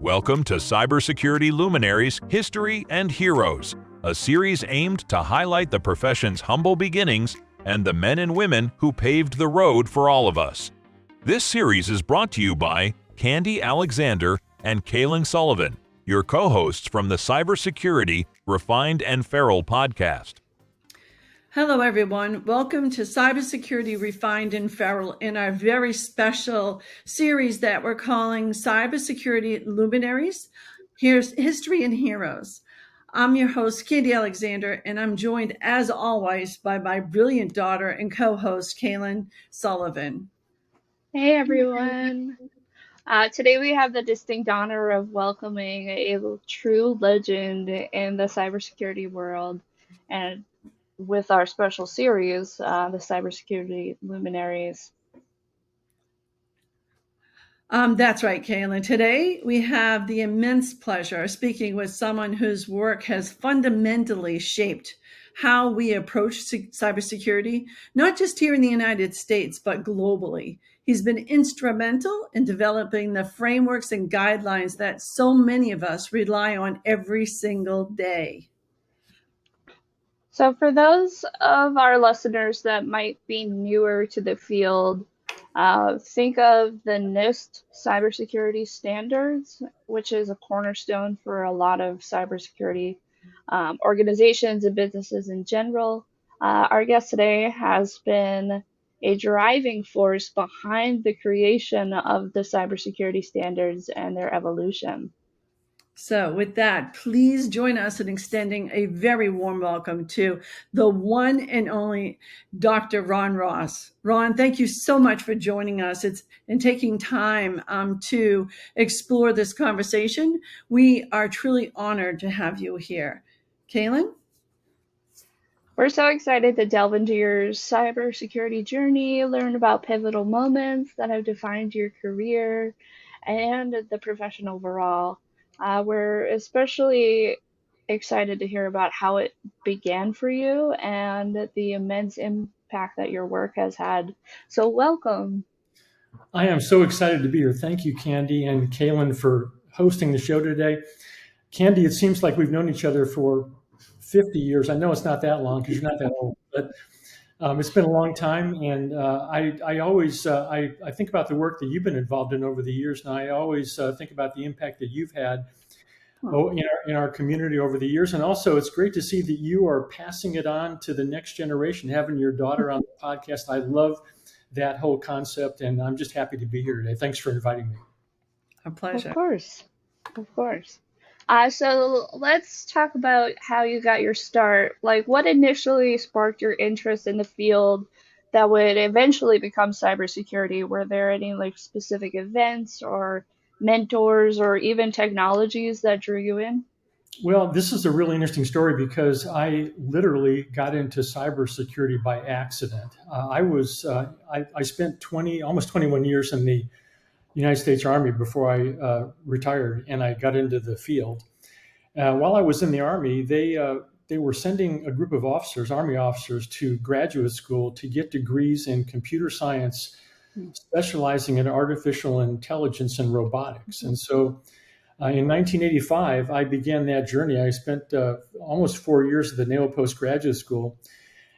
Welcome to Cybersecurity Luminaries, History and Heroes, a series aimed to highlight the profession's humble beginnings and the men and women who paved the road for all of us. This series is brought to you by Candy Alexander and Cailin Sullivan, your co-hosts from the Cybersecurity Refined and Feral podcast. Hello, everyone. Welcome to Cybersecurity Refined and Feral in our very special series that we're calling Cybersecurity Luminaries, Here's History and Heroes. I'm your host, Candy Alexander, and I'm joined, as always, by my brilliant daughter and co-host, Cailin Sullivan. Hey, everyone. Today we have the distinct honor of welcoming a true legend in the cybersecurity world, and with our special series, the Cybersecurity Luminaries. That's right, Cailin. Today, we have the immense pleasure of speaking with someone whose work has fundamentally shaped how we approach cybersecurity, not just here in the United States, but globally. He's been instrumental in developing the frameworks and guidelines that so many of us rely on every single day. So for those of our listeners that might be newer to the field, think of the NIST Cybersecurity Standards, which is a cornerstone for a lot of cybersecurity organizations and businesses in general. Our guest today has been a driving force behind the creation of the cybersecurity standards and their evolution. So with that, please join us in extending a very warm welcome to the one and only Dr. Ron Ross. Ron, thank you so much for joining us and taking time to explore this conversation. We are truly honored to have you here. Cailin? We're so excited to delve into your cybersecurity journey, learn about pivotal moments that have defined your career and the profession overall. We're especially excited to hear about how it began for you and the immense impact that your work has had. So welcome. I am so excited to be here. Thank you, Candy and Cailin, for hosting the show today. Candy, it seems like we've known each other for 50 years. I know it's not that long because you're not that old, but it's been a long time. And I always think about the work that you've been involved in over the years. And I always think about the impact that you've had in our community over the years. And also, it's great to see that you are passing it on to the next generation, having your daughter on the podcast. I love that whole concept, and I'm just happy to be here today. Thanks for inviting me. A pleasure. Of course. So let's talk about how you got your start. Like, what initially sparked your interest in the field that would eventually become cybersecurity? Were there any specific events or mentors or even technologies that drew you in? Well, this is a really interesting story because I literally got into cybersecurity by accident. I spent almost 21 years in the United States Army before I retired, and I got into the field. While I was in the Army, they were sending a group of officers, Army officers, to graduate school to get degrees in computer science, specializing in artificial intelligence and robotics. And so in 1985, I began that journey. I spent almost 4 years at the Naval Postgraduate School.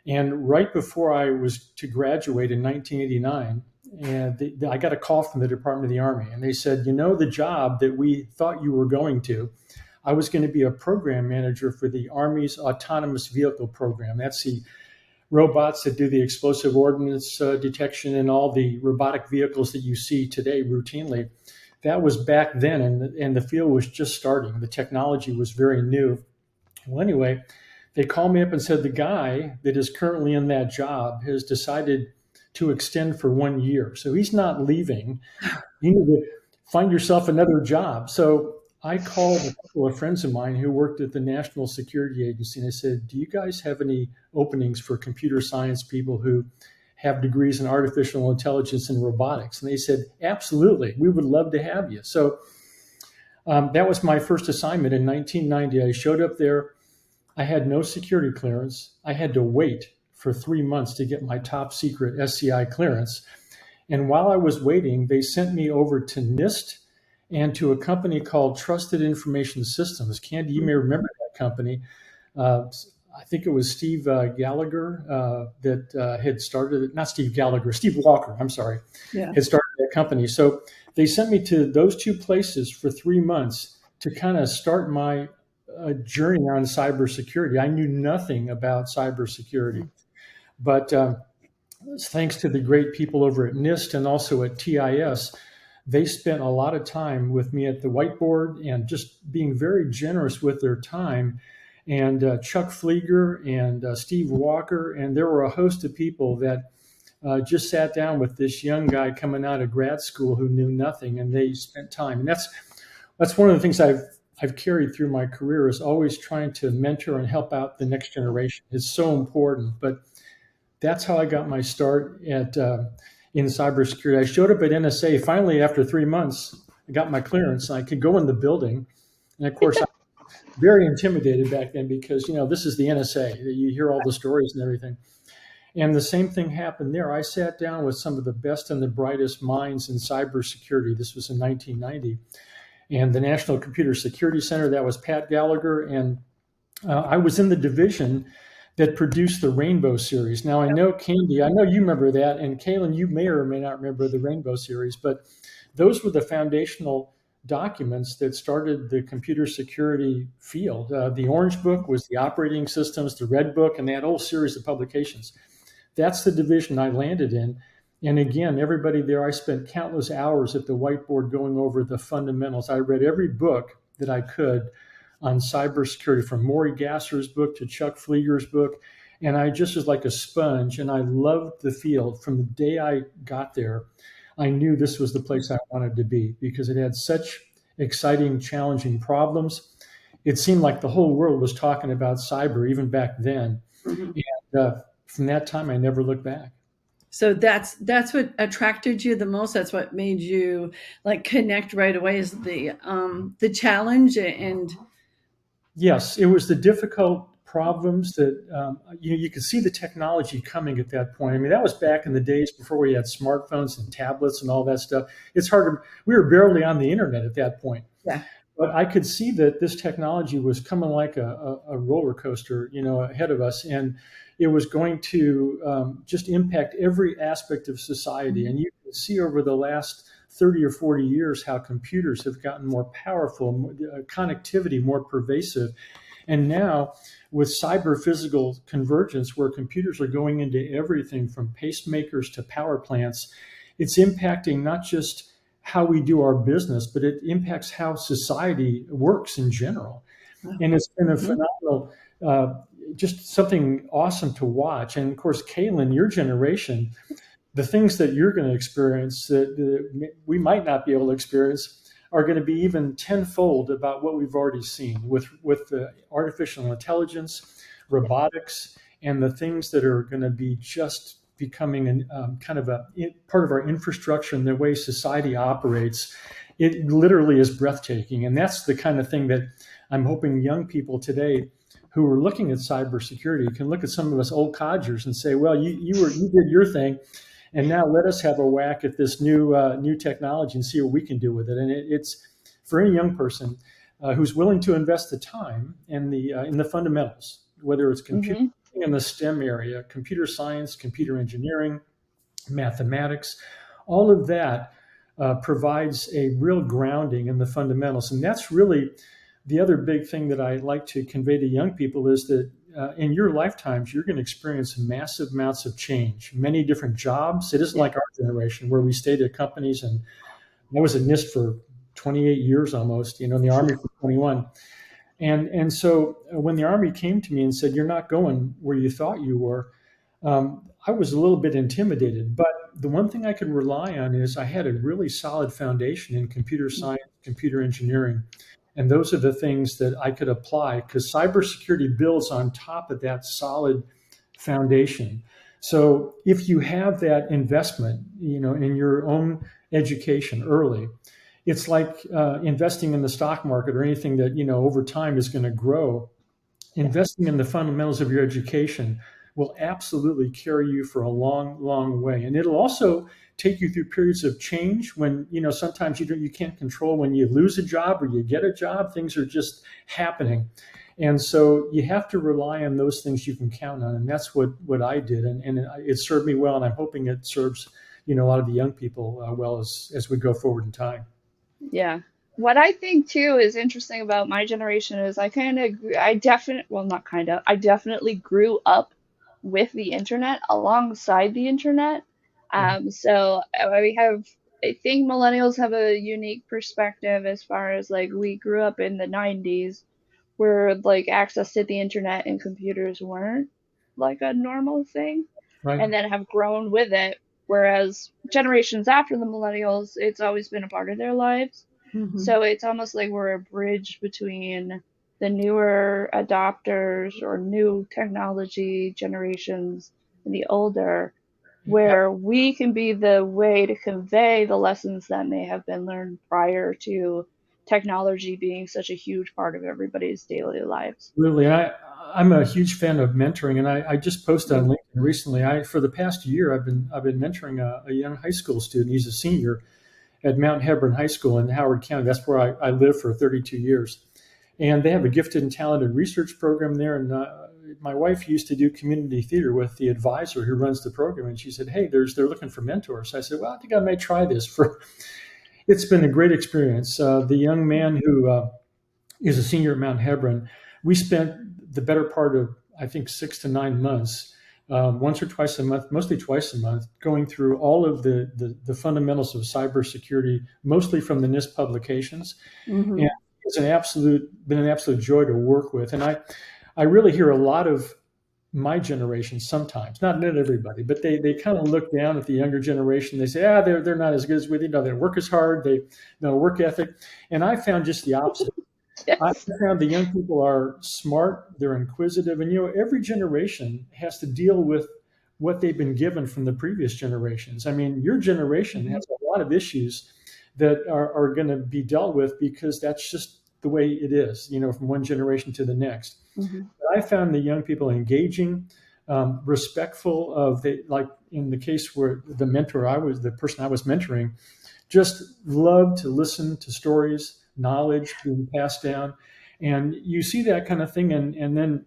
And right before I was to graduate in 1989, and I got a call from the Department of the Army, and they said, the job that we thought you were going to, I was going to be a program manager for the Army's autonomous vehicle program. That's the robots that do the explosive ordnance detection and all the robotic vehicles that you see today routinely. That was back then, and the field was just starting. The technology was very new. Well, anyway, they called me up and said the guy that is currently in that job has decided to extend for 1 year. So he's not leaving. You need to find yourself another job. So I called a couple of friends of mine who worked at the National Security Agency, and I said, do you guys have any openings for computer science people who have degrees in artificial intelligence and robotics? And they said, absolutely, we would love to have you. So that was my first assignment in 1990. I showed up there. I had no security clearance. I had to wait for 3 months to get my top secret SCI clearance. And while I was waiting, they sent me over to NIST and to a company called Trusted Information Systems. Candy, you may remember that company. Uh, I think it was Steve Gallagher that had started it. Not Steve Gallagher, Steve Walker, I'm sorry, Yeah. had started that company. So they sent me to those two places for 3 months to kind of start my journey on cybersecurity. I knew nothing about cybersecurity, but thanks to the great people over at NIST and also at TIS, they spent a lot of time with me at the whiteboard and just being very generous with their time. And Chuck Flieger and Steve Walker, and there were a host of people that just sat down with this young guy coming out of grad school who knew nothing, and they spent time. And that's one of the things I've carried through my career, is always trying to mentor and help out the next generation. It's so important. But that's how I got my start in cybersecurity. I showed up at NSA finally after 3 months. I got my clearance. I could go in the building, and of course, I was very intimidated back then because this is the NSA. You hear all the stories and everything. And the same thing happened there. I sat down with some of the best and the brightest minds in cybersecurity. This was in 1990, and the National Computer Security Center. That was Pat Gallagher, and I was in the division that produced the Rainbow series. Now, I know, Candy, I know you remember that, and Cailin, you may or may not remember the Rainbow series, but those were the foundational documents that started the computer security field. The Orange Book was the operating systems, the Red Book, and that whole series of publications. That's the division I landed in. And again, everybody there, I spent countless hours at the whiteboard going over the fundamentals. I read every book that I could on cybersecurity, from Maury Gasser's book to Chuck Flieger's book. And I just was like a sponge, and I loved the field. From the day I got there, I knew this was the place I wanted to be because it had such exciting, challenging problems. It seemed like the whole world was talking about cyber even back then. Mm-hmm. And from that time, I never looked back. So that's what attracted you the most. That's what made you connect right away, is the challenge. And yes, it was the difficult problems that you could see the technology coming at that point. I mean, that was back in the days before we had smartphones and tablets and all that stuff. It's hard to, we were barely on the internet at that point. Yeah. But I could see that this technology was coming like a roller coaster, ahead of us, and it was going to just impact every aspect of society. And you can see over the last 30 or 40 years how computers have gotten more powerful, connectivity more pervasive. And now with cyber physical convergence, where computers are going into everything from pacemakers to power plants, it's impacting not just how we do our business, but it impacts how society works in general. And it's been a phenomenal, just something awesome to watch. And of course, Cailin, your generation, the things that you're going to experience that we might not be able to experience are going to be even tenfold about what we've already seen with artificial intelligence, robotics, and the things that are going to be just becoming kind of a part of our infrastructure and the way society operates. It literally is breathtaking. And that's the kind of thing that I'm hoping young people today who are looking at cybersecurity can look at some of us old codgers and say, well, you did your thing, and now let us have a whack at this new technology and see what we can do with it. And it's for any young person who's willing to invest the time and in the fundamentals, whether it's computing in the STEM area, computer science, computer engineering, mathematics, all of that provides a real grounding in the fundamentals. And that's really the other big thing that I like to convey to young people, is that in your lifetimes, you're going to experience massive amounts of change, many different jobs. It isn't like our generation where we stayed at companies, and I was at NIST for 28 years almost, in the Army for 21. And so when the Army came to me and said, you're not going where you thought you were, I was a little bit intimidated. But the one thing I could rely on is I had a really solid foundation in computer science, computer engineering. And those are the things that I could apply, because cybersecurity builds on top of that solid foundation. So if you have that investment, in your own education early, it's like investing in the stock market or anything that, over time is going to grow. Investing in the fundamentals of your education will absolutely carry you for a long, long way. And it'll also take you through periods of change when, sometimes you can't control when you lose a job or you get a job. Things are just happening. And so you have to rely on those things you can count on. And that's what I did. And it served me well. And I'm hoping it serves, a lot of the young people well as we go forward in time. Yeah. What I think too is interesting about my generation is I definitely grew up with the internet alongside the internet. So I think millennials have a unique perspective as far as like we grew up in the 90s where like access to the internet and computers weren't like a normal thing Right. and then have grown with it. Whereas generations after the millennials, it's always been a part of their lives. Mhm. So it's almost like we're a bridge between the newer adopters or new technology generations and the older, where we can be the way to convey the lessons that may have been learned prior to technology being such a huge part of everybody's daily lives. Absolutely. I'm a huge fan of mentoring, and I just posted on LinkedIn recently. For the past year, I've been mentoring a young high school student. He's a senior at Mount Hebron High School in Howard County. That's where I lived for 32 years. And they have a gifted and talented research program there. And my wife used to do community theater with the advisor who runs the program. And she said, hey, they're looking for mentors. I said, well, I think I may try this. It's been a great experience. The young man who is a senior at Mount Hebron, we spent the better part of, I think, 6 to 9 months, once or twice a month, mostly twice a month, going through all of the fundamentals of cybersecurity, mostly from the NIST publications. Mhm. And it's been an absolute joy to work with. And I really hear a lot of my generation sometimes, not everybody, but they kind of look down at the younger generation. They say, they're not as good as we. Their work is hard. They work ethic. And I found just the opposite. I Yes. found the young people are smart, they're inquisitive, and every generation has to deal with what they've been given from the previous generations. I mean, your generation has a lot of issues that are going to be dealt with because that's just the way it is, from one generation to the next. Mhm. But I found the young people engaging, respectful of like in the case where the person I was mentoring, just loved to listen to stories, knowledge being passed down. And you see that kind of thing. And then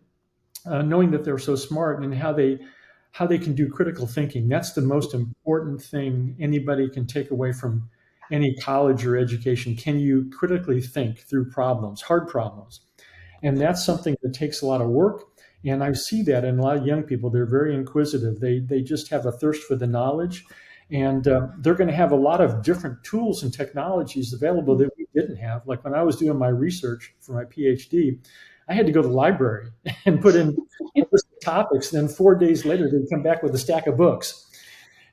knowing that they're so smart and how they can do critical thinking. That's the most important thing anybody can take away from any college or education. Can you critically think through problems, hard problems? And that's something that takes a lot of work. And I see that in a lot of young people. They're very inquisitive. They just have a thirst for the knowledge. And they're going to have a lot of different tools and technologies available that we didn't have. Like when I was doing my research for my PhD, I had to go to the library and put in a list of topics. And then 4 days later, they'd come back with a stack of books.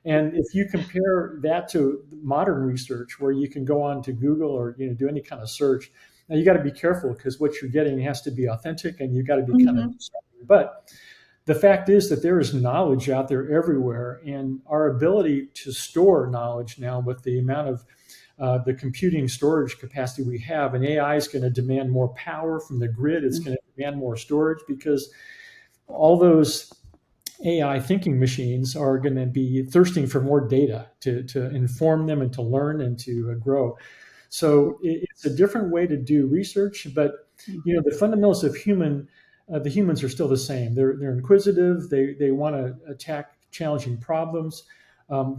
And if you compare that to modern research, where you can go on to Google or do any kind of search, now you got to be careful because what you're getting has to be authentic, and you got to be kind of. But the fact is that there is knowledge out there everywhere, and our ability to store knowledge now with the amount of the computing storage capacity we have, and AI is going to demand more power from the grid. It's going to demand more storage because all those AI thinking machines are going to be thirsting for more data to inform them and to learn and to grow. So it's a different way to do research, but the fundamentals of the humans are still the same. They're inquisitive. They want to attack challenging problems,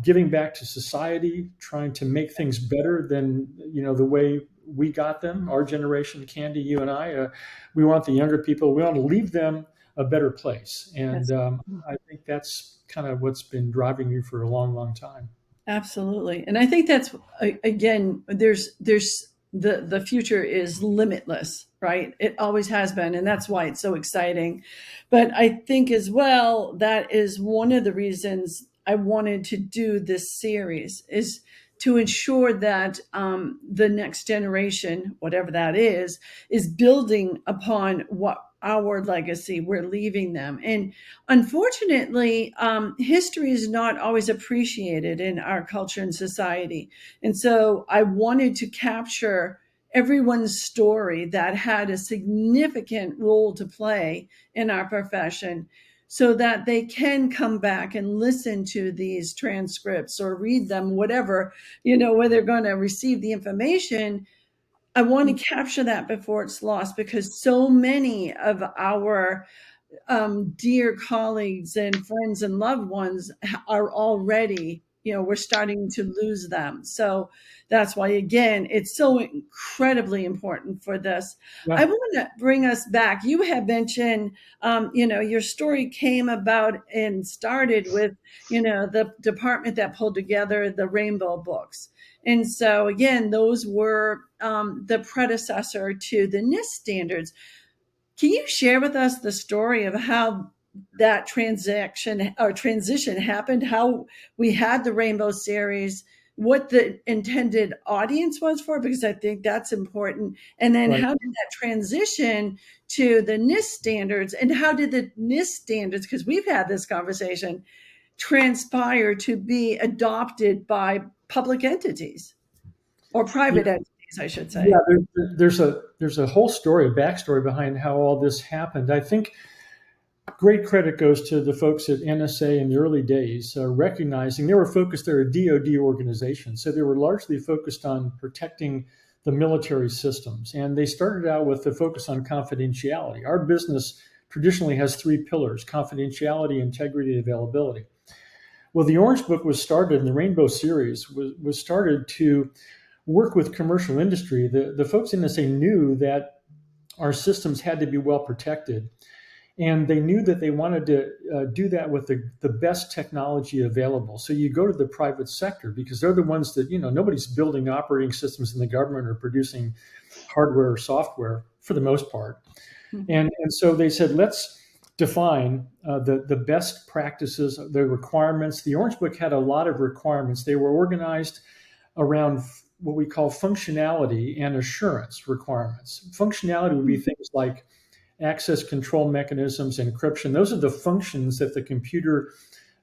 giving back to society, trying to make things better than the way we got them. Our generation, Candy, you and I, we want the younger people. We want to leave them a better place, and I think that's kind of what's been driving you for a long, long time. Absolutely. And I think that's again, there's the future is limitless, right? It always has been, and that's why it's so exciting. But I think as well that is one of the reasons I wanted to do this series is to ensure that the next generation, whatever that is building upon what our legacy we're leaving them. And unfortunately, history is not always appreciated in our culture and society. And so I wanted to capture everyone's story that had a significant role to play in our profession so that they can come back and listen to these transcripts or read them, whatever, where they're going to receive the information. I want to capture that before it's lost, because so many of our dear colleagues and friends and loved ones are already, we're starting to lose them. So that's why, again, it's so incredibly important for this. Yeah. I want to bring us back. You had mentioned, your story came about and started with, the department that pulled together the Rainbow books. And so, again, those were the predecessor to the NIST standards. Can you share with us the story of how that transition happened, how we had the Rainbow series, what the intended audience was for, because I think that's important. And then Right. how did that transition to the NIST standards, and how did the NIST standards, because we've had this conversation, transpire to be adopted by public entities or private Yeah. entities, I should say? Yeah, there's a whole story, a backstory behind how all this happened. I think great credit goes to the folks at NSA in the early days, recognizing they were focused. They're a DoD organization, so they were largely focused on protecting the military systems, and they started out with the focus on confidentiality. Our business traditionally has three pillars: confidentiality, integrity, and availability. Well, the Orange Book was started, and the Rainbow series was started to work with commercial industry. The folks in NSA knew that our systems had to be well protected, and they knew that they wanted to do that with the best technology available. So you go to the private sector, because they're the ones that, nobody's building operating systems in the government or producing hardware or software for the most part. Mm-hmm. And so they said, let's define the best practices, the requirements. The Orange Book had a lot of requirements. They were organized around what we call functionality and assurance requirements. Functionality would be things like access control mechanisms, encryption. Those are the functions that the computer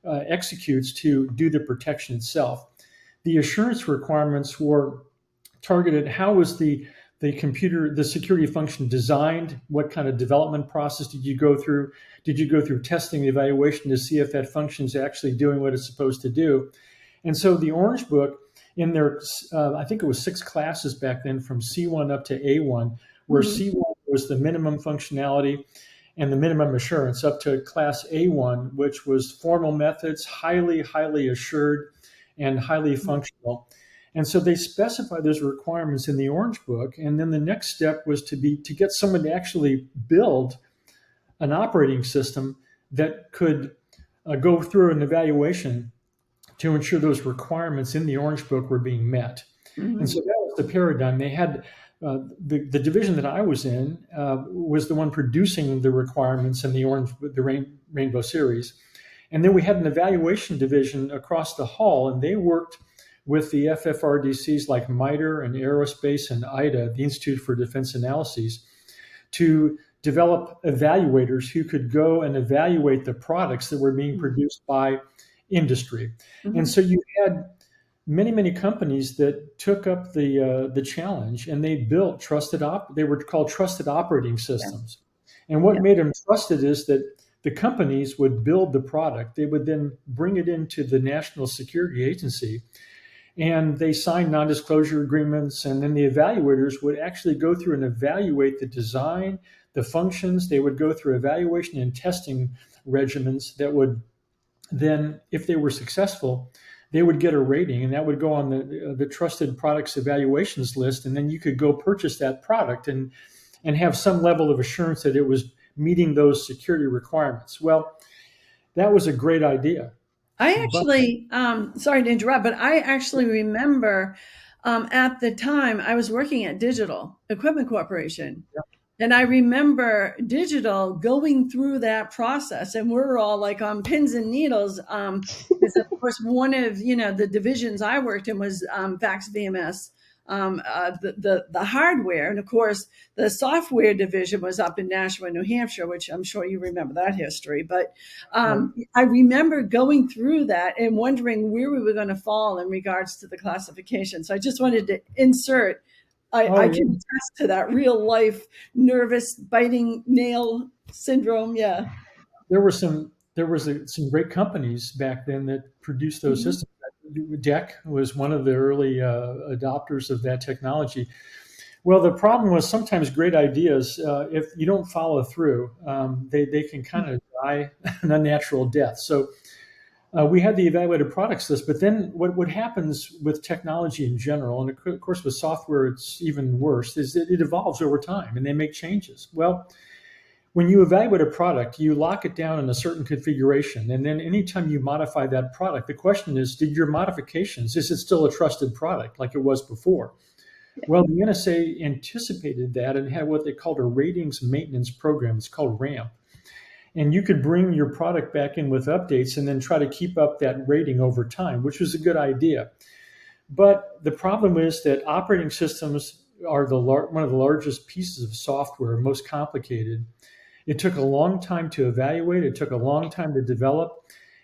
executes to do the protection itself. The assurance requirements were targeted: how was the security function designed? What kind of development process did you go through? Did you go through testing and evaluation to see if that function is actually doing what it's supposed to do? And so the Orange Book, in their, I think it was 6 classes back then, from C1 up to A1, where C1 was the minimum functionality and the minimum assurance, up to class A1, which was formal methods, highly, highly assured and highly functional. And so they specify those requirements in the Orange Book. And then the next step was to get someone to actually build an operating system that could go through an evaluation to ensure those requirements in the Orange Book were being met. Mm-hmm. And so that was the paradigm. They had the division that I was in was the one producing the requirements in the Rainbow series. And then we had an evaluation division across the hall, and they worked with the FFRDCs like MITRE and Aerospace and IDA, the Institute for Defense Analyses, to develop evaluators who could go and evaluate the products that were being produced by industry. Mm-hmm. And so you had many, many companies that took up the challenge, and they built they were called trusted operating systems. Yeah. And what made them trusted is that the companies would build the product. They would then bring it into the National Security Agency, and they signed non-disclosure agreements. And then the evaluators would actually go through and evaluate the design, the functions. They would go through evaluation and testing regimens that would then, if they were successful, they would get a rating, and that would go on the trusted products evaluations list. And then you could go purchase that product and have some level of assurance that it was meeting those security requirements. Well, that was a great idea. I actually, sorry to interrupt, but I actually remember at the time I was working at Digital Equipment Corporation. Yeah. And I remember Digital going through that process, and we're all like on pins and needles. Because of course, one of the divisions I worked in was Fax VMS, the hardware, and of course the software division was up in Nashua, New Hampshire, which I'm sure you remember that history. But I remember going through that and wondering where we were going to fall in regards to the classification. So I just wanted to insert. I can attest to that real life nervous biting nail syndrome. Yeah. There were some there was some great companies back then that produced those Mhm. systems. DEC was one of the early adopters of that technology. Well, the problem was sometimes great ideas, if you don't follow through, they can kind of die an unnatural death. So we had the evaluated products list, but then what happens with technology in general, and of course with software it's even worse, is that it evolves over time and they make changes. Well, when you evaluate a product, you lock it down in a certain configuration, and then anytime you modify that product, the question is, did your modifications, is it still a trusted product like it was before? Well, the NSA anticipated that and had what they called a ratings maintenance program. It's called RAMP. And you could bring your product back in with updates and then try to keep up that rating over time, which was a good idea. But the problem is that operating systems are one of the largest pieces of software, most complicated. It took a long time to evaluate. It took a long time to develop.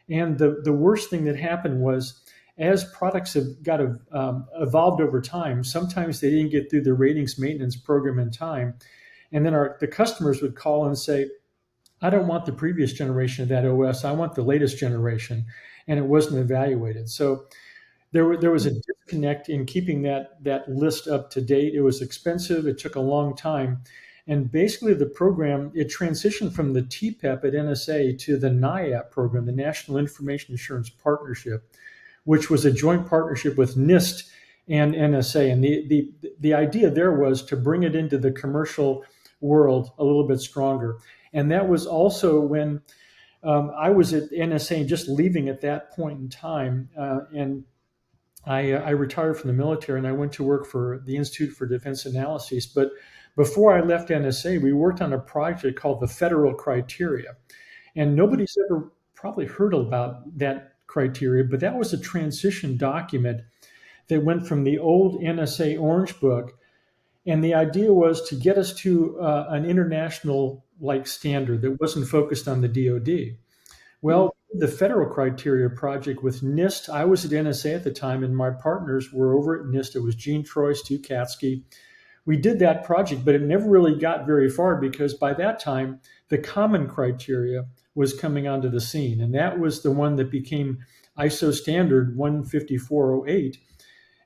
And the worst thing that happened was as products have evolved over time, sometimes they didn't get through the ratings maintenance program in time. And then the customers would call and say, I don't want the previous generation of that OS. I want the latest generation. And it wasn't evaluated. So there was a disconnect in keeping that list up to date. It was expensive. It took a long time. And basically the program, it transitioned from the TPEP at NSA to the NIAP program, the National Information Assurance Partnership, which was a joint partnership with NIST and NSA. And the idea there was to bring it into the commercial world a little bit stronger. And that was also when I was at NSA just leaving at that point in time. And I retired from the military and I went to work for the Institute for Defense Analyses. But before I left NSA, we worked on a project called the Federal Criteria. And nobody's ever probably heard about that criteria, but that was a transition document that went from the old NSA Orange Book. And the idea was to get us to an international like standard that wasn't focused on the DoD. Well, the Federal Criteria project with NIST, I was at NSA at the time, and my partners were over at NIST. It was Gene Troy, Stu Katsky. We did that project, but it never really got very far because by that time, the common criteria was coming onto the scene. And that was the one that became ISO standard 15408.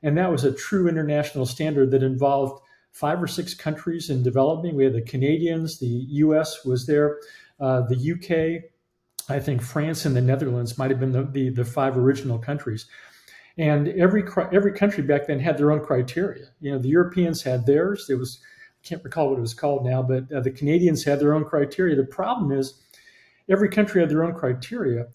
And that was a true international standard that involved 5 or 6 countries in developing. We had the Canadians, the US was there, the UK, I think France and the Netherlands might have been the 5 original countries. And every country back then had their own criteria. You know, the Europeans had theirs. I can't recall what it was called now, but the Canadians had their own criteria. The problem is every country had their own criteria,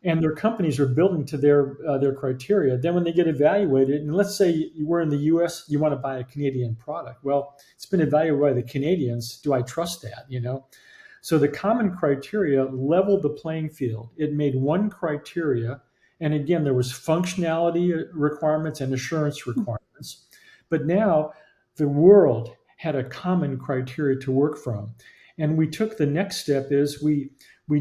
and their companies are building to their criteria. Then when they get evaluated, and let's say you were in the US, you want to buy a Canadian product. Well, it's been evaluated by the Canadians. Do I trust that? You know? So the common criteria leveled the playing field. It made one criteria. And again, there was functionality requirements and assurance requirements. But now the world had a common criteria to work from. And we took the next step is we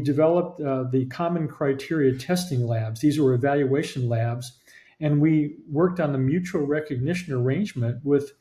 developed the common criteria testing labs. These were evaluation labs. And we worked on the mutual recognition arrangement with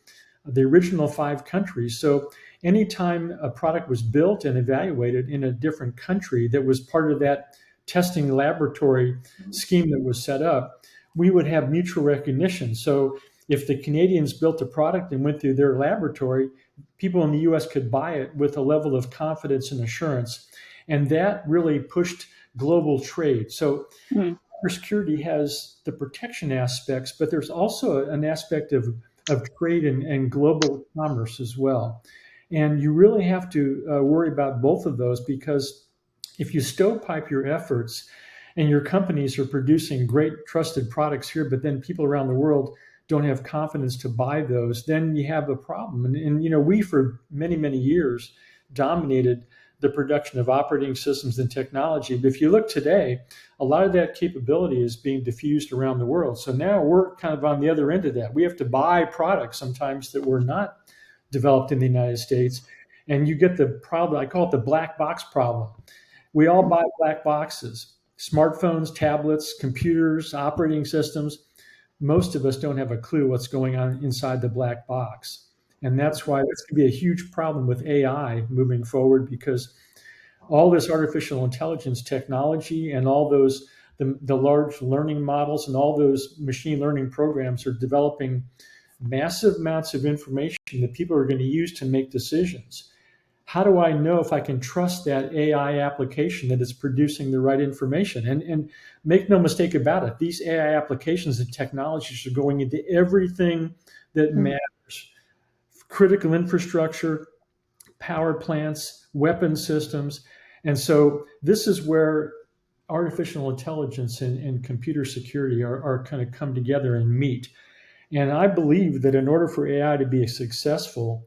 the original 5 countries. So anytime a product was built and evaluated in a different country that was part of that testing laboratory scheme that was set up, we would have mutual recognition. So if the Canadians built a product and went through their laboratory, people in the US could buy it with a level of confidence and assurance. And that really pushed global trade. So cybersecurity has the protection aspects, but there's also an aspect of trade and global commerce as well. And you really have to worry about both of those, because if you stovepipe your efforts and your companies are producing great trusted products here, but then people around the world don't have confidence to buy those, then you have a problem. And you know, we for many, many years dominated the production of operating systems and technology. But if you look today, a lot of that capability is being diffused around the world. So now we're kind of on the other end of that. We have to buy products sometimes that were not developed in the United States. And you get the problem, I call it the black box problem. We all buy black boxes, smartphones, tablets, computers, operating systems. Most of us don't have a clue what's going on inside the black box. And that's why that's going to be a huge problem with AI moving forward, because all this artificial intelligence technology and all those the large learning models and all those machine learning programs are developing massive amounts of information that people are going to use to make decisions. How do I know if I can trust that AI application that is producing the right information? And make no mistake about it, these AI applications and technologies are going into everything that matters. Critical infrastructure, power plants, weapon systems. And so this is where artificial intelligence and computer security are kind of come together and meet. And I believe that in order for AI to be successful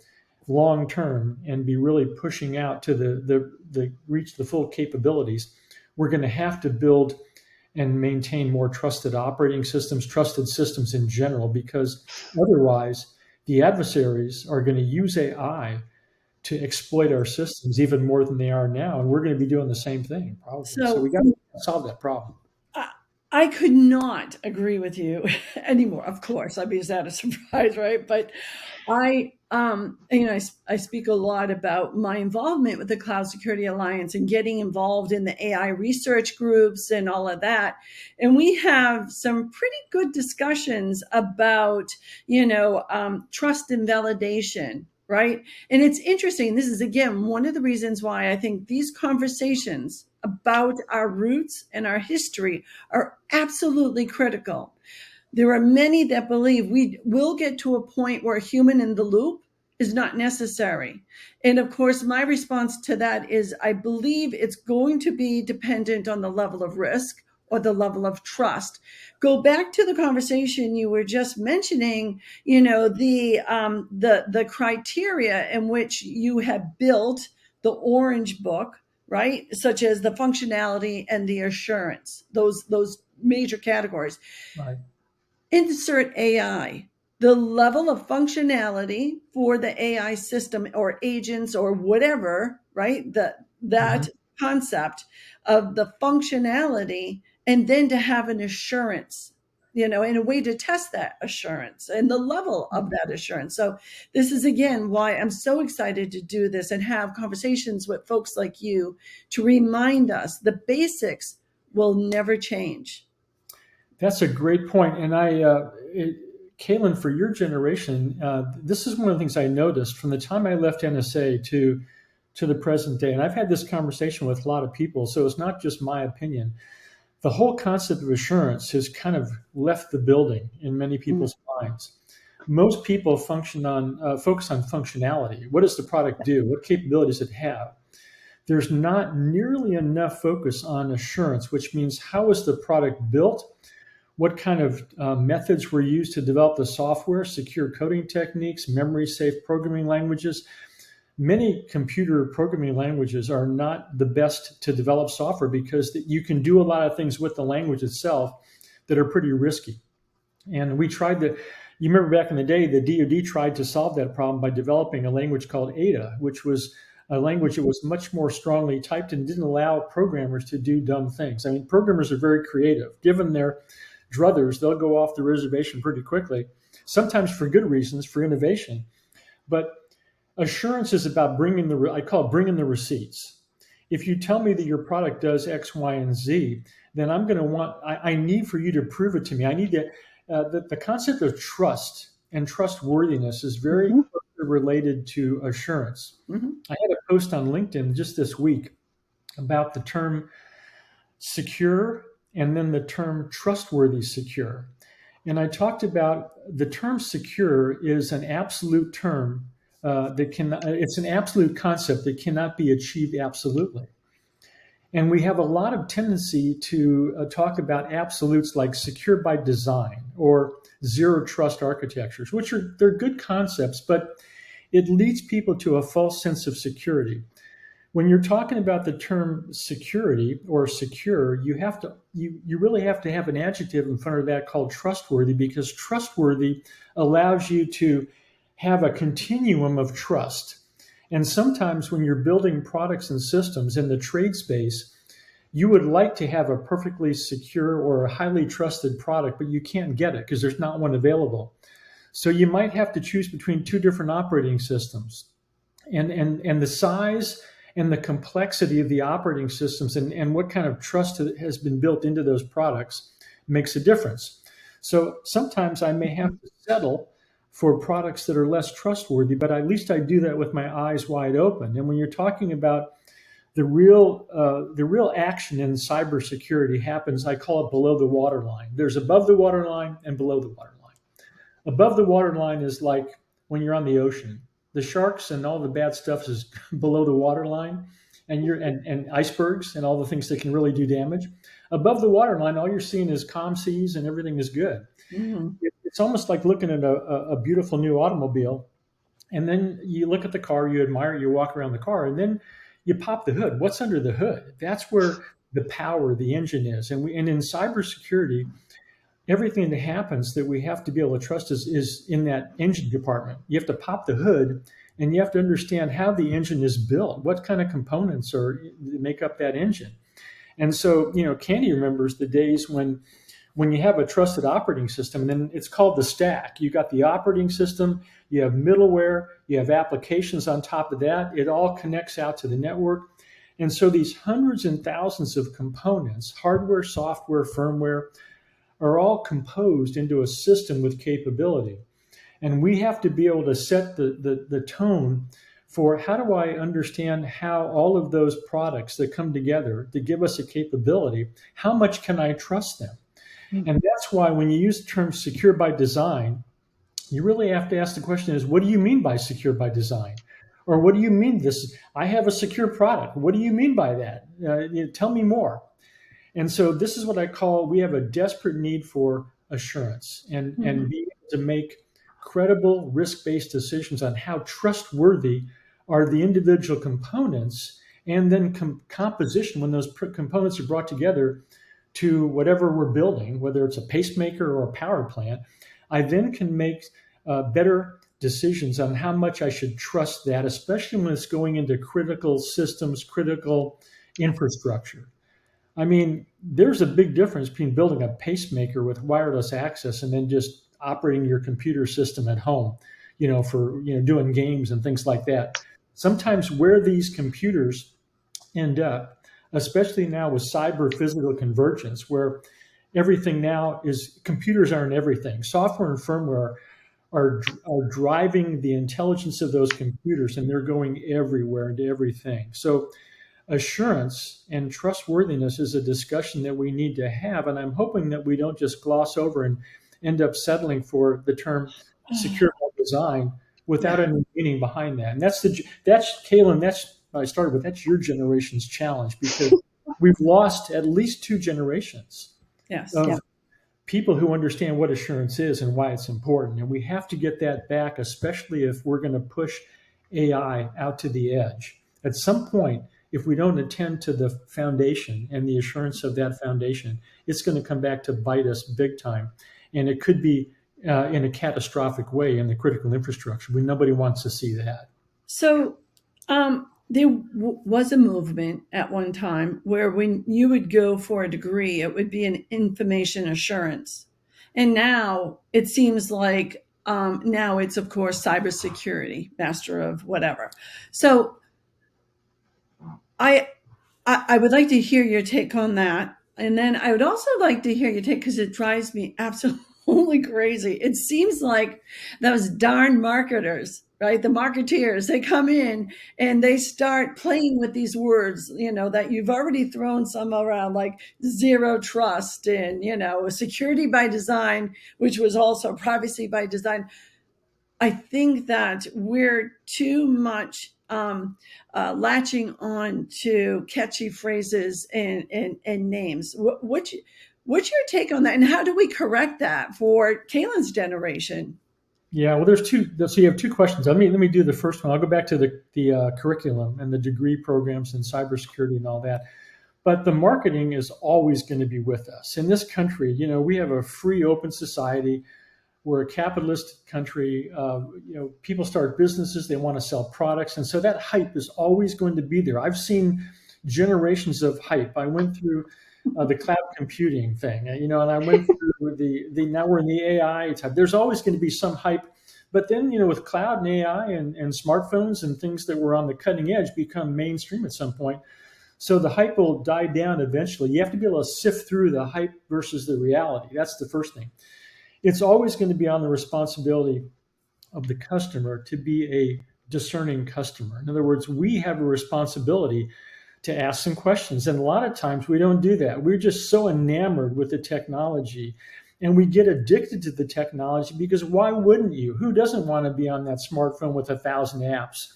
long term and be really pushing out to the reach the full capabilities, we're going to have to build and maintain more trusted operating systems, trusted systems in general, because otherwise the adversaries are going to use AI to exploit our systems even more than they are now. And we're going to be doing the same thing probably. So we got to solve that problem. I could not agree with you anymore. Of course, I'd be that a surprise, right? But I speak a lot about my involvement with the Cloud Security Alliance and getting involved in the AI research groups and all of that. And we have some pretty good discussions about, trust and validation, right? And it's interesting. This is, again, one of the reasons why I think these conversations about our roots and our history are absolutely critical. There are many that believe we will get to a point where human in the loop is not necessary. And of course, my response to that is I believe it's going to be dependent on the level of risk or the level of trust. Go back to the conversation you were just mentioning, the criteria in which you have built the Orange Book, right? Such as the functionality and the assurance, those major categories. Right. Insert AI. The level of functionality for the AI system or agents or whatever, right? That concept of the functionality, and then to have an assurance, in a way to test that assurance and the level of that assurance. So this is, again, why I'm so excited to do this and have conversations with folks like you to remind us the basics will never change. That's a great point. And Cailin, for your generation, this is one of the things I noticed from the time I left NSA to the present day. And I've had this conversation with a lot of people, so it's not just my opinion. The whole concept of assurance has kind of left the building in many people's minds. Most people focus on functionality. What does the product do? What capabilities does it have? There's not nearly enough focus on assurance, which means how is the product built? What kind of methods were used to develop the software, secure coding techniques, memory-safe programming languages? Many computer programming languages are not the best to develop software because you can do a lot of things with the language itself that are pretty risky. And we tried to, you remember back in the day, the DoD tried to solve that problem by developing a language called Ada, which was a language that was much more strongly typed and didn't allow programmers to do dumb things. I mean, programmers are very creative. Given their druthers, they'll go off the reservation pretty quickly, sometimes for good reasons, for innovation. But assurance is about bringing the receipts. If you tell me that your product does X, Y, and Z, then I need for you to prove it to me. I need to, the concept of trust and trustworthiness is very related to assurance. I had a post on LinkedIn just this week about the term secure and then the term trustworthy secure. And I talked about the term secure is an absolute term it's an absolute concept that cannot be achieved absolutely. And we have a lot of tendency to talk about absolutes like secure by design or zero trust architectures, they're good concepts, but it leads people to a false sense of security. When you're talking about the term security or secure, you really have to have an adjective in front of that called trustworthy, because trustworthy allows you to have a continuum of trust. And sometimes when you're building products and systems in the trade space, you would like to have a perfectly secure or a highly trusted product, but you can't get it because there's not one available. So you might have to choose between two different operating systems. And the size and the complexity of the operating systems and what kind of trust has been built into those products makes a difference. So sometimes I may have to settle for products that are less trustworthy, but at least I do that with my eyes wide open. And when you're talking about the real action in cybersecurity happens, I call it below the waterline. There's above the waterline and below the waterline. Above the waterline is like when you're on the ocean. The sharks and all the bad stuff is below the waterline, and icebergs and all the things that can really do damage. Above the waterline, all you're seeing is calm seas and everything is good. Mm-hmm. It's almost like looking at a beautiful new automobile, and then you look at the car, you admire it, you walk around the car, and then you pop the hood. What's under the hood? That's where the power, the engine is. And in cybersecurity, everything that happens that we have to be able to trust is in that engine department. You have to pop the hood, and you have to understand how the engine is built, what kind of components make up that engine. And so, Candy remembers the days when you have a trusted operating system, and then it's called the stack. You got the operating system, you have middleware, you have applications on top of that. It all connects out to the network. And so these hundreds and thousands of components, hardware, software, firmware, are all composed into a system with capability. And we have to be able to set the tone for how do I understand how all of those products that come together to give us a capability, how much can I trust them? Mm-hmm. And that's why when you use the term secure by design, you really have to ask the question is, what do you mean by secure by design? Or what do you mean I have a secure product? What do you mean by that? Tell me more. And so this is what I call, we have a desperate need for assurance and being able to make credible risk-based decisions on how trustworthy are the individual components, and then composition when those components are brought together to whatever we're building, whether it's a pacemaker or a power plant. I then can make better decisions on how much I should trust that, especially when it's going into critical systems, critical infrastructure. I mean, there's a big difference between building a pacemaker with wireless access and then just operating your computer system at home, for doing games and things like that. Sometimes where these computers end up, especially now with cyber physical convergence, where everything now is computers aren't everything. Software and firmware are driving the intelligence of those computers, and they're going everywhere into everything. So assurance and trustworthiness is a discussion that we need to have. And I'm hoping that we don't just gloss over and end up settling for the term secure by design without any meaning behind that. And that's Cailin, that's what I started with. That's your generation's challenge, because we've lost at least 2 generations of people who understand what assurance is and why it's important. And we have to get that back, especially if we're going to push AI out to the edge. At some point, if we don't attend to the foundation and the assurance of that foundation, it's going to come back to bite us big time. And it could be in a catastrophic way in the critical infrastructure. Nobody wants to see that. So there was a movement at one time where when you would go for a degree, it would be in information assurance. And now it seems like now it's, of course, cybersecurity, master of whatever. So I would like to hear your take on that. And then I would also like to hear your take, because it drives me absolutely crazy. It seems like those darn marketers, right? The marketeers, they come in and they start playing with these words, that you've already thrown some around, like zero trust and, security by design, which was also privacy by design. I think that we're too much latching on to catchy phrases and names. What's your take on that, and how do we correct that for Cailin's generation? Yeah, well, there's 2. So you have 2 questions. Let me do the first one. I'll go back to the curriculum and the degree programs and cybersecurity and all that. But the marketing is always going to be with us. In this country, we have a free, open society. We're a capitalist country. People start businesses. They want to sell products. And so that hype is always going to be there. I've seen generations of hype. I went through the cloud computing thing, and I went through the now we're in the AI type. There's always going to be some hype But then, with cloud and AI and smartphones and things that were on the cutting edge become mainstream at some point. So the hype will die down eventually. You have to be able to sift through the hype versus the reality. That's the first thing. It's always going to be on the responsibility of the customer to be a discerning customer. In other words, we have a responsibility to ask some questions. And a lot of times we don't do that. We're just so enamored with the technology and we get addicted to the technology because why wouldn't you? Who doesn't want to be on that smartphone with 1,000 apps?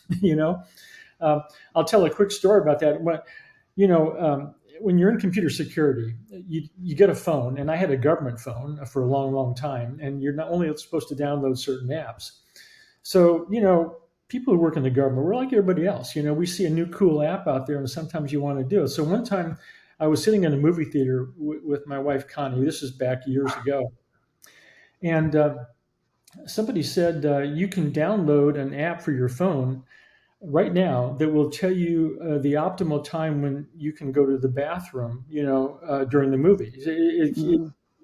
I'll tell a quick story about that. When you're in computer security, you get a phone, and I had a government phone for a long, long time, and you're not only supposed to download certain apps. So, people who work in the government, we're like everybody else. We see a new cool app out there, and sometimes you want to do it. So one time I was sitting in a movie theater with my wife, Connie. This is back years ago. And somebody said, you can download an app for your phone right now that will tell you the optimal time when you can go to the bathroom, during the movie.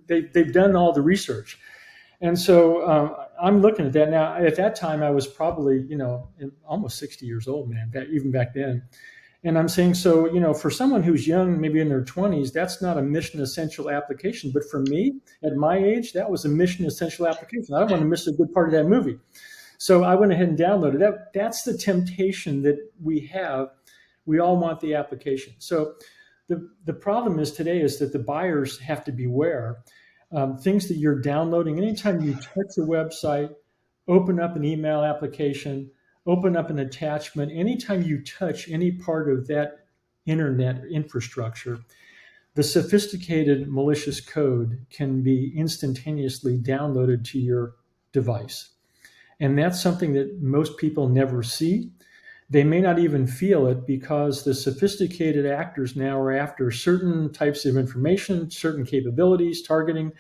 They've done all the research. And so I'm looking at that now. At that time, I was probably, almost 60 years old, man, even back then. And I'm saying, so, for someone who's young, maybe in their 20s, that's not a mission essential application. But for me, at my age, that was a mission essential application. I don't want to miss a good part of that movie. So I went ahead and downloaded it. That's the temptation that we have. We all want the application. So the problem is today is that the buyers have to beware. Things that you're downloading, anytime you touch a website, open up an email application, open up an attachment, anytime you touch any part of that internet infrastructure, the sophisticated malicious code can be instantaneously downloaded to your device. And that's something that most people never see. They may not even feel it because the sophisticated actors now are after certain types of information, certain capabilities, targeting,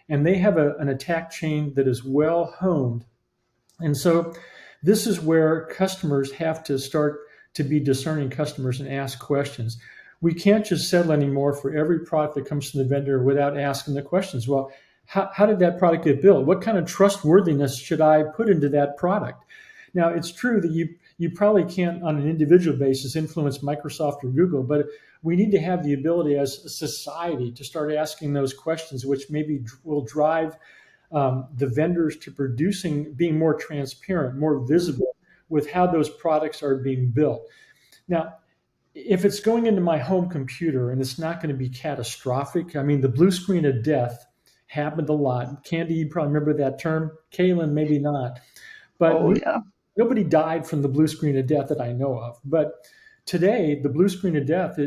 and they have an attack chain that is well honed. And so this is where customers have to start to be discerning customers and ask questions. We can't just settle anymore for every product that comes from the vendor without asking the questions. Well, how did that product get built? What kind of trustworthiness should I put into that product? Now, it's true that you probably can't, on an individual basis, influence Microsoft or Google, but we need to have the ability as a society to start asking those questions, which maybe will drive the vendors to being more transparent, more visible with how those products are being built. Now, if it's going into my home computer and it's not going to be catastrophic, I mean, the blue screen of death happened a lot. Candy, you probably remember that term. Cailin, maybe not. But nobody died from the blue screen of death that I know of. But today, the blue screen of death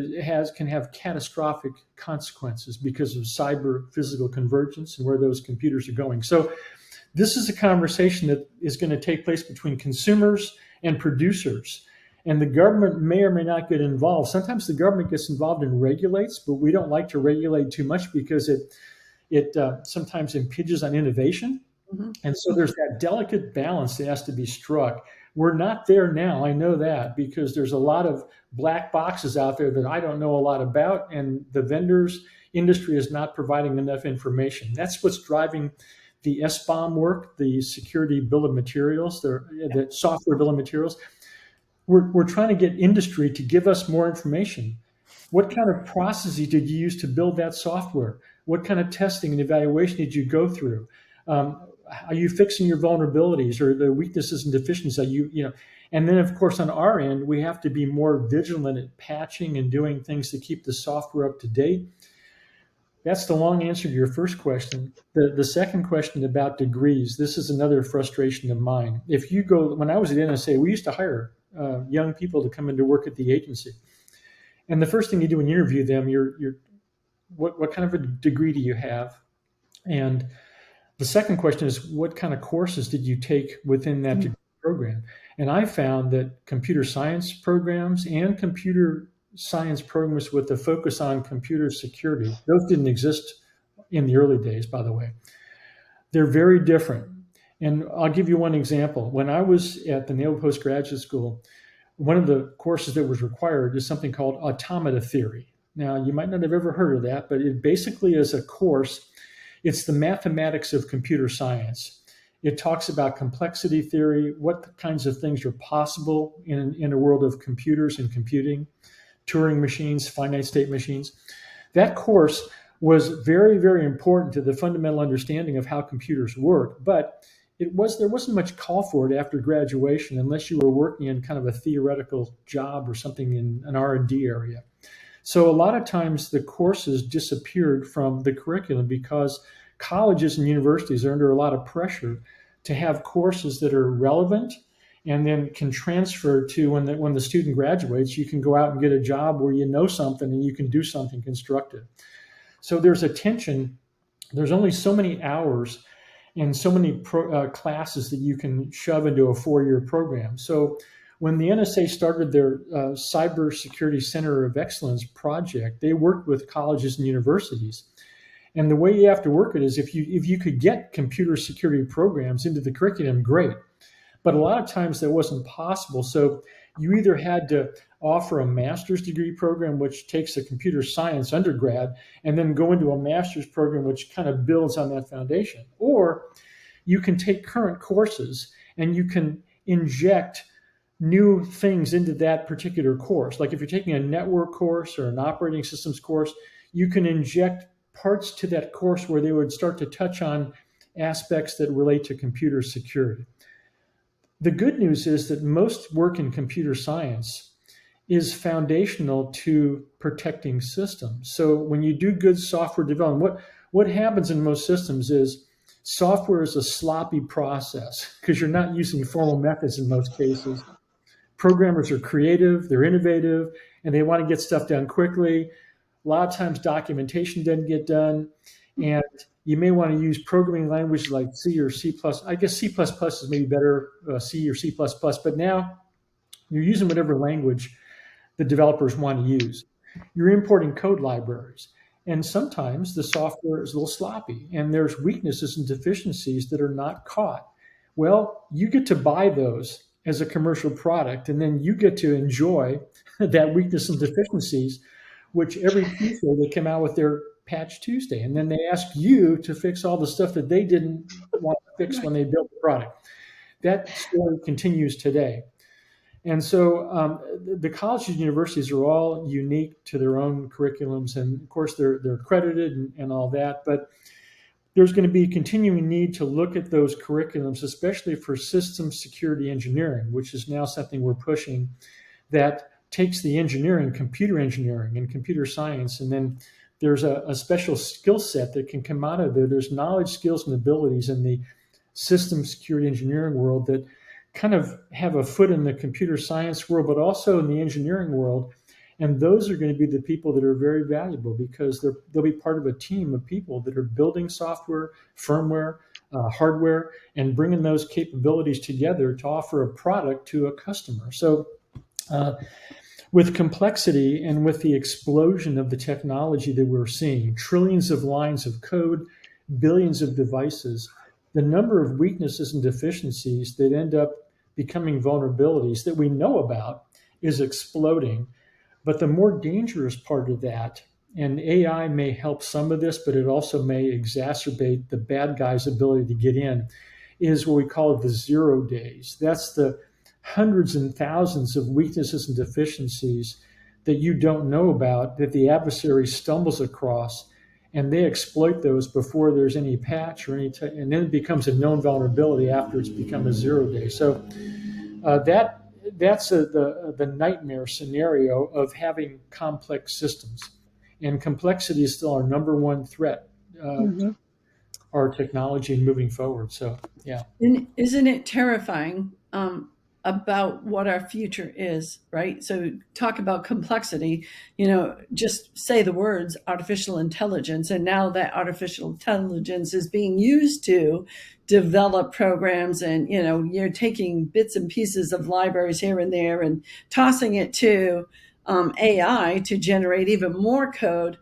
can have catastrophic consequences because of cyber physical convergence and where those computers are going. So this is a conversation that is going to take place between consumers and producers. And the government may or may not get involved. Sometimes the government gets involved and regulates, but we don't like to regulate too much because it sometimes impinges on innovation. Mm-hmm. And so there's that delicate balance that has to be struck. We're not there now. I know that because there's a lot of black boxes out there that I don't know a lot about, and the vendors industry is not providing enough information. That's what's driving the SBOM work, the security bill of materials, the software bill of materials. We're trying to get industry to give us more information. What kind of processes did you use to build that software? What kind of testing and evaluation did you go through? Are you fixing your vulnerabilities or the weaknesses and deficiencies? And then of course on our end, we have to be more vigilant at patching and doing things to keep the software up to date. That's the long answer to your first question. The second question about degrees, this is another frustration of mine. When I was at NSA, we used to hire young people to come in to work at the agency. And the first thing you do when you interview them, what kind of a degree do you have? And the second question is, what kind of courses did you take within that degree program? And I found that computer science programs and computer science programs with a focus on computer security, those didn't exist in the early days, by the way. They're very different. And I'll give you one example. When I was at the Naval Postgraduate School, one of the courses that was required is something called automata theory. Now, you might not have ever heard of that, but it basically is a course. It's the mathematics of computer science. It talks about complexity theory, what kinds of things are possible in a world of computers and computing, Turing machines, finite state machines. That course was very, very important to the fundamental understanding of how computers work, but there wasn't much call for it after graduation unless you were working in kind of a theoretical job or something in an R&D area. So a lot of times the courses disappeared from the curriculum because colleges and universities are under a lot of pressure to have courses that are relevant and then can transfer to when the student graduates, you can go out and get a job where you know something and you can do something constructive. So there's a tension. There's only so many hours and so many classes that you can shove into a 4-year program. So when the NSA started their Cybersecurity Center of Excellence project, they worked with colleges and universities. And the way you have to work it is if you could get computer security programs into the curriculum, great. But a lot of times that wasn't possible. So you either had to offer a master's degree program, which takes a computer science undergrad, and then go into a master's program, which kind of builds on that foundation. Or you can take current courses and you can inject new things into that particular course. Like if you're taking a network course or an operating systems course, you can inject parts to that course where they would start to touch on aspects that relate to computer security. The good news is that most work in computer science is foundational to protecting systems. So when you do good software development, what happens in most systems is software is a sloppy process because you're not using formal methods in most cases. Programmers are creative, they're innovative, and they want to get stuff done quickly. A lot of times documentation doesn't get done, and you may want to use programming languages like C or C++. I guess C++ is maybe better, C or C++, but now you're using whatever language the developers want to use. You're importing code libraries, and sometimes the software is a little sloppy, and there's weaknesses and deficiencies that are not caught. Well, you get to buy those as a commercial product, and then you get to enjoy that weakness and deficiencies, which every Tuesday they come out with their Patch Tuesday, and then they ask you to fix all the stuff that they didn't want to fix when they built the product. That story continues today. And so the colleges and universities are all unique to their own curriculums, and of course they're accredited and all that, but there's going to be a continuing need to look at those curriculums, especially for systems security engineering, which is now something we're pushing that takes the engineering, computer engineering and computer science, and then there's a special skill set that can come out of there. There's knowledge, skills, and abilities in the systems security engineering world that kind of have a foot in the computer science world, but also in the engineering world. And those are going to be the people that are very valuable because they'll be part of a team of people that are building software, firmware, hardware, and bringing those capabilities together to offer a product to a customer. So with complexity and with the explosion of the technology that we're seeing, trillions of lines of code, billions of devices, the number of weaknesses and deficiencies that end up becoming vulnerabilities that we know about is exploding. But the more dangerous part of that, and AI may help some of this, but it also may exacerbate the bad guys' ability to get in, is what we call the 0 days. That's the hundreds and thousands of weaknesses and deficiencies that you don't know about that the adversary stumbles across, and they exploit those before there's any patch or any, and then it becomes a known vulnerability after it's become a 0 day. So that's the nightmare scenario of having complex systems, and complexity is still our number one threat. Our technology and moving forward. So, yeah. And isn't it terrifying about what our future is, right? So talk about complexity, just say the words artificial intelligence. And now that artificial intelligence is being used to develop programs, and, you're taking bits and pieces of libraries here and there and tossing it to AI to generate even more code.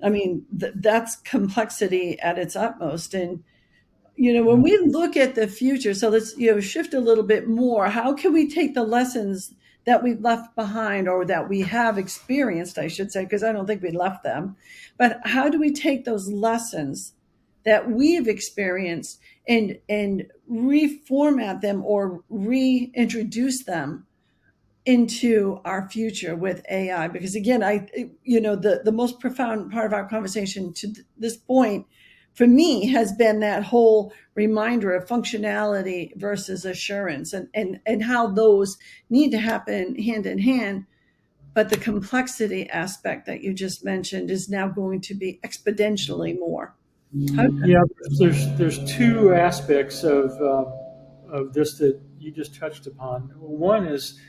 I mean, that's complexity at its utmost. And, when we look at the future, so let's, shift a little bit more. How can we take the lessons that we've left behind, or that we have experienced, I should say, because I don't think we left them. But how do we take those lessons that we've experienced and reformat them or reintroduce them into our future with AI. Because again, the most profound part of our conversation to this point for me has been that whole reminder of functionality versus assurance, and how those need to happen hand in hand. But the complexity aspect that you just mentioned is now going to be exponentially more. Yeah, there's two aspects of this that you just touched upon. One is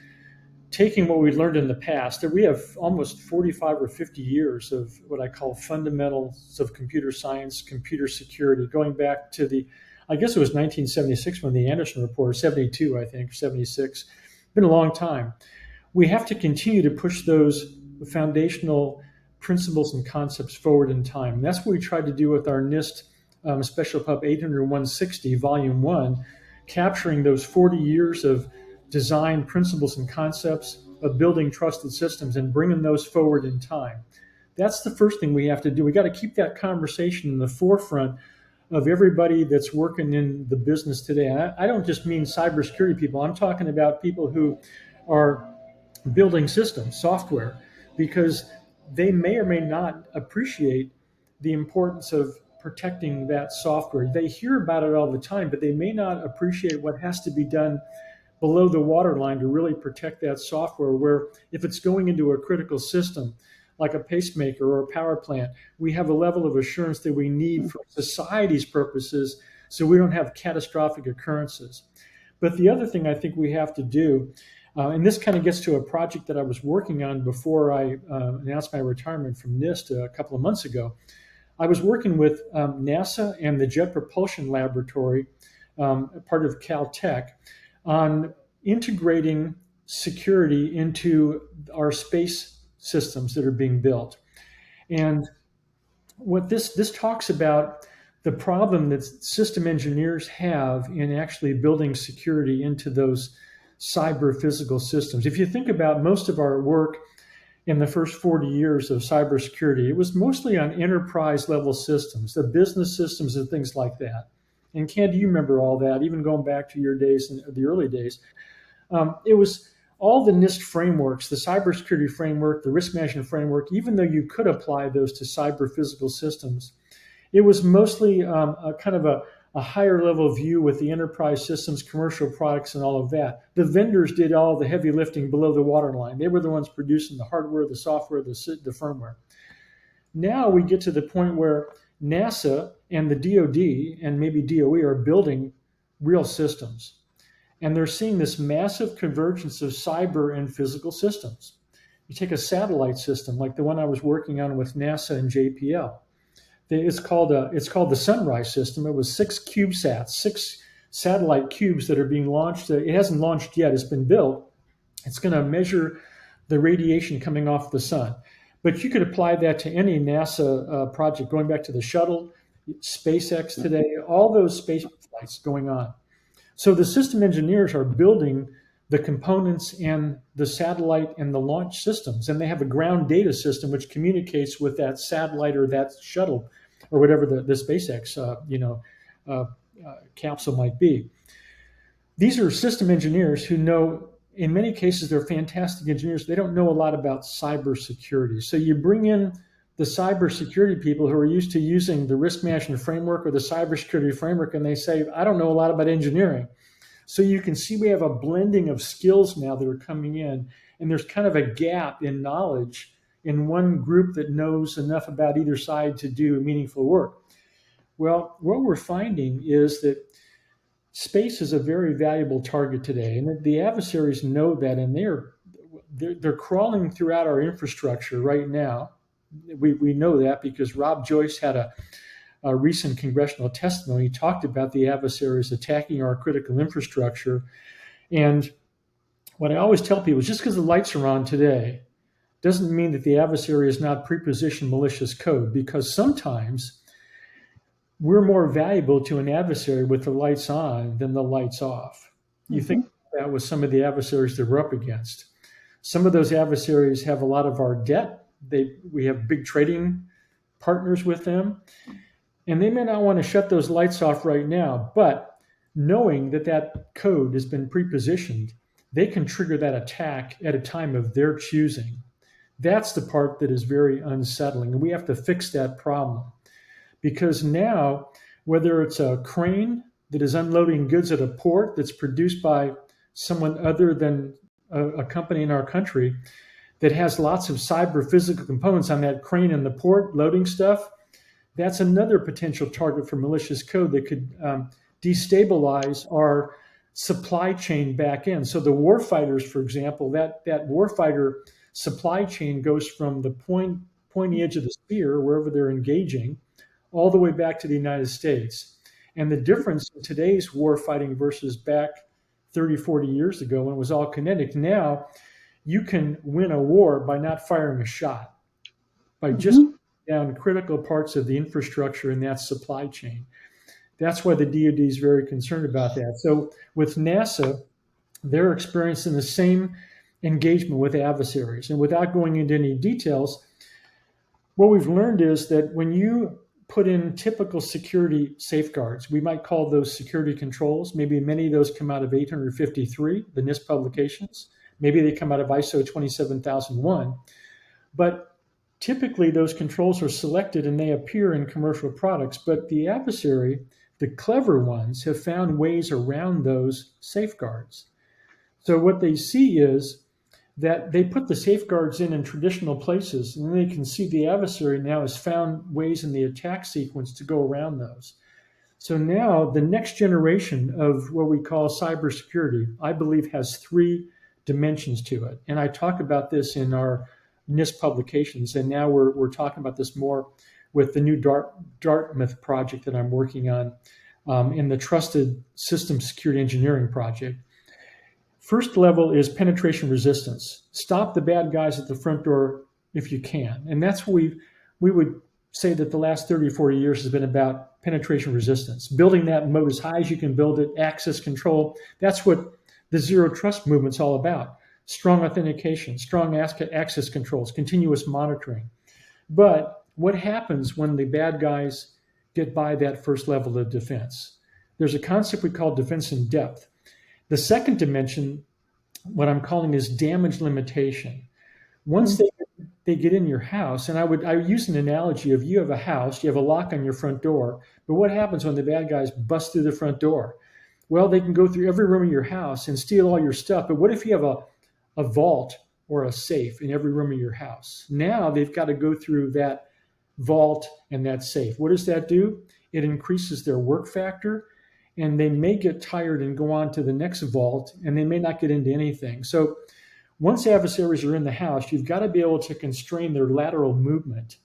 taking what we learned in the past. We have almost 45 or 50 years of what I call fundamentals of computer science, computer security, going back to I guess it was 1976 when the Anderson report, 72, I think, 76. Been a long time. We have to continue to push those foundational principles and concepts forward in time. And that's what we tried to do with our NIST Special Pub 800-160, Volume 1, capturing those 40 years of design principles and concepts of building trusted systems and bringing those forward in time. That's the first thing we have to do. We got to keep that conversation in the forefront of everybody that's working in the business today. And I don't just mean cybersecurity people. I'm talking about people who are building systems, software, because they may or may not appreciate the importance of protecting that software. They hear about it all the time, but they may not appreciate what has to be done below the waterline to really protect that software, where if it's going into a critical system, like a pacemaker or a power plant, we have a level of assurance that we need for society's purposes so we don't have catastrophic occurrences. But the other thing I think we have to do, and this kind of gets to a project that I was working on before I announced my retirement from NIST a couple of months ago. I was working with NASA and the Jet Propulsion Laboratory, part of Caltech, on integrating security into our space systems that are being built. And what this talks about the problem that system engineers have in actually building security into those cyber physical systems. If you think about most of our work in the first 40 years of cybersecurity, it was mostly on enterprise level systems, the business systems and things like that. And Candy, you remember all that, even going back to your days, in the early days. It was all the NIST frameworks, the cybersecurity framework, the risk management framework, even though you could apply those to cyber physical systems, it was mostly a kind of a higher level view with the enterprise systems, commercial products, and all of that. The vendors did all the heavy lifting below the waterline. They were the ones producing the hardware, the software, the firmware. Now we get to the point where NASA and the DoD and maybe DOE are building real systems. And they're seeing this massive convergence of cyber and physical systems. You take a satellite system like the one I was working on with NASA and JPL. It's called the Sunrise system. It was 6 CubeSats, 6 satellite cubes that are being launched. It hasn't launched yet. It's been built. It's going to measure the radiation coming off the sun. But you could apply that to any NASA project, going back to the shuttle, SpaceX today, all those space flights going on. So the system engineers are building the components and the satellite and the launch systems. And they have a ground data system which communicates with that satellite or that shuttle or whatever the SpaceX capsule might be. These are system engineers who know, in many cases, they're fantastic engineers. They don't know a lot about cybersecurity. So you bring in the cybersecurity people who are used to using the risk management framework or the cybersecurity framework, and they say, I don't know a lot about engineering. So you can see we have a blending of skills now that are coming in, and there's kind of a gap in knowledge in one group that knows enough about either side to do meaningful work. Well, what we're finding is that space is a very valuable target today, and the adversaries know that, and they're crawling throughout our infrastructure right now. We know that because Rob Joyce had a recent congressional testimony. He talked about the adversaries attacking our critical infrastructure. And what I always tell people is just because the lights are on today doesn't mean that the adversary is not pre-positioned malicious code, because sometimes we're more valuable to an adversary with the lights on than the lights off. You think that with some of the adversaries that we're up against. Some of those adversaries have a lot of our debt. We have big trading partners with them. And they may not want to shut those lights off right now, but knowing that that code has been pre-positioned, they can trigger that attack at a time of their choosing. That's the part that is very unsettling. And we have to fix that problem, because now, whether it's a crane that is unloading goods at a port that's produced by someone other than a company in our country that has lots of cyber physical components on that crane in the port loading stuff, that's another potential target for malicious code that could destabilize our supply chain back end. So the warfighters, for example, that warfighter supply chain goes from the pointy edge of the spear, wherever they're engaging, all the way back to the United States. And the difference in today's war fighting versus back 30, 40 years ago when it was all kinetic, now you can win a war by not firing a shot, by just down critical parts of the infrastructure in that supply chain. That's why the DoD is very concerned about that. So with NASA, they're experiencing the same engagement with adversaries. And without going into any details, what we've learned is that when you put in typical security safeguards, we might call those security controls. Maybe many of those come out of 853, the NIST publications. Maybe they come out of ISO 27001. But typically those controls are selected and they appear in commercial products. But the adversary, the clever ones, have found ways around those safeguards. So what they see is that they put the safeguards in traditional places, and then they can see the adversary now has found ways in the attack sequence to go around those. So now the next generation of what we call cybersecurity, I believe, has 3 dimensions to it. And I talk about this in our NIST publications, and now we're talking about this more with the new Dartmouth project that I'm working on in the Trusted System Security Engineering project. First level is penetration resistance. Stop the bad guys at the front door if you can. And that's what we would say that the last 30 or 40 years has been about penetration resistance, building that moat as high as you can build it, access control. That's what the zero trust movement's all about. Strong authentication, strong access controls, continuous monitoring. But what happens when the bad guys get by that first level of defense? There's a concept we call defense in depth. The second dimension, what I'm calling, is damage limitation. Once they get in your house, and I use an analogy of, you have a house, you have a lock on your front door, but what happens when the bad guys bust through the front door? Well, they can go through every room of your house and steal all your stuff, but what if you have a vault or a safe in every room of your house? Now they've got to go through that vault and that safe. What does that do? It increases their work factor, and they may get tired and go on to the next vault, and they may not get into anything. So once adversaries are in the house, you've got to be able to constrain their lateral movement.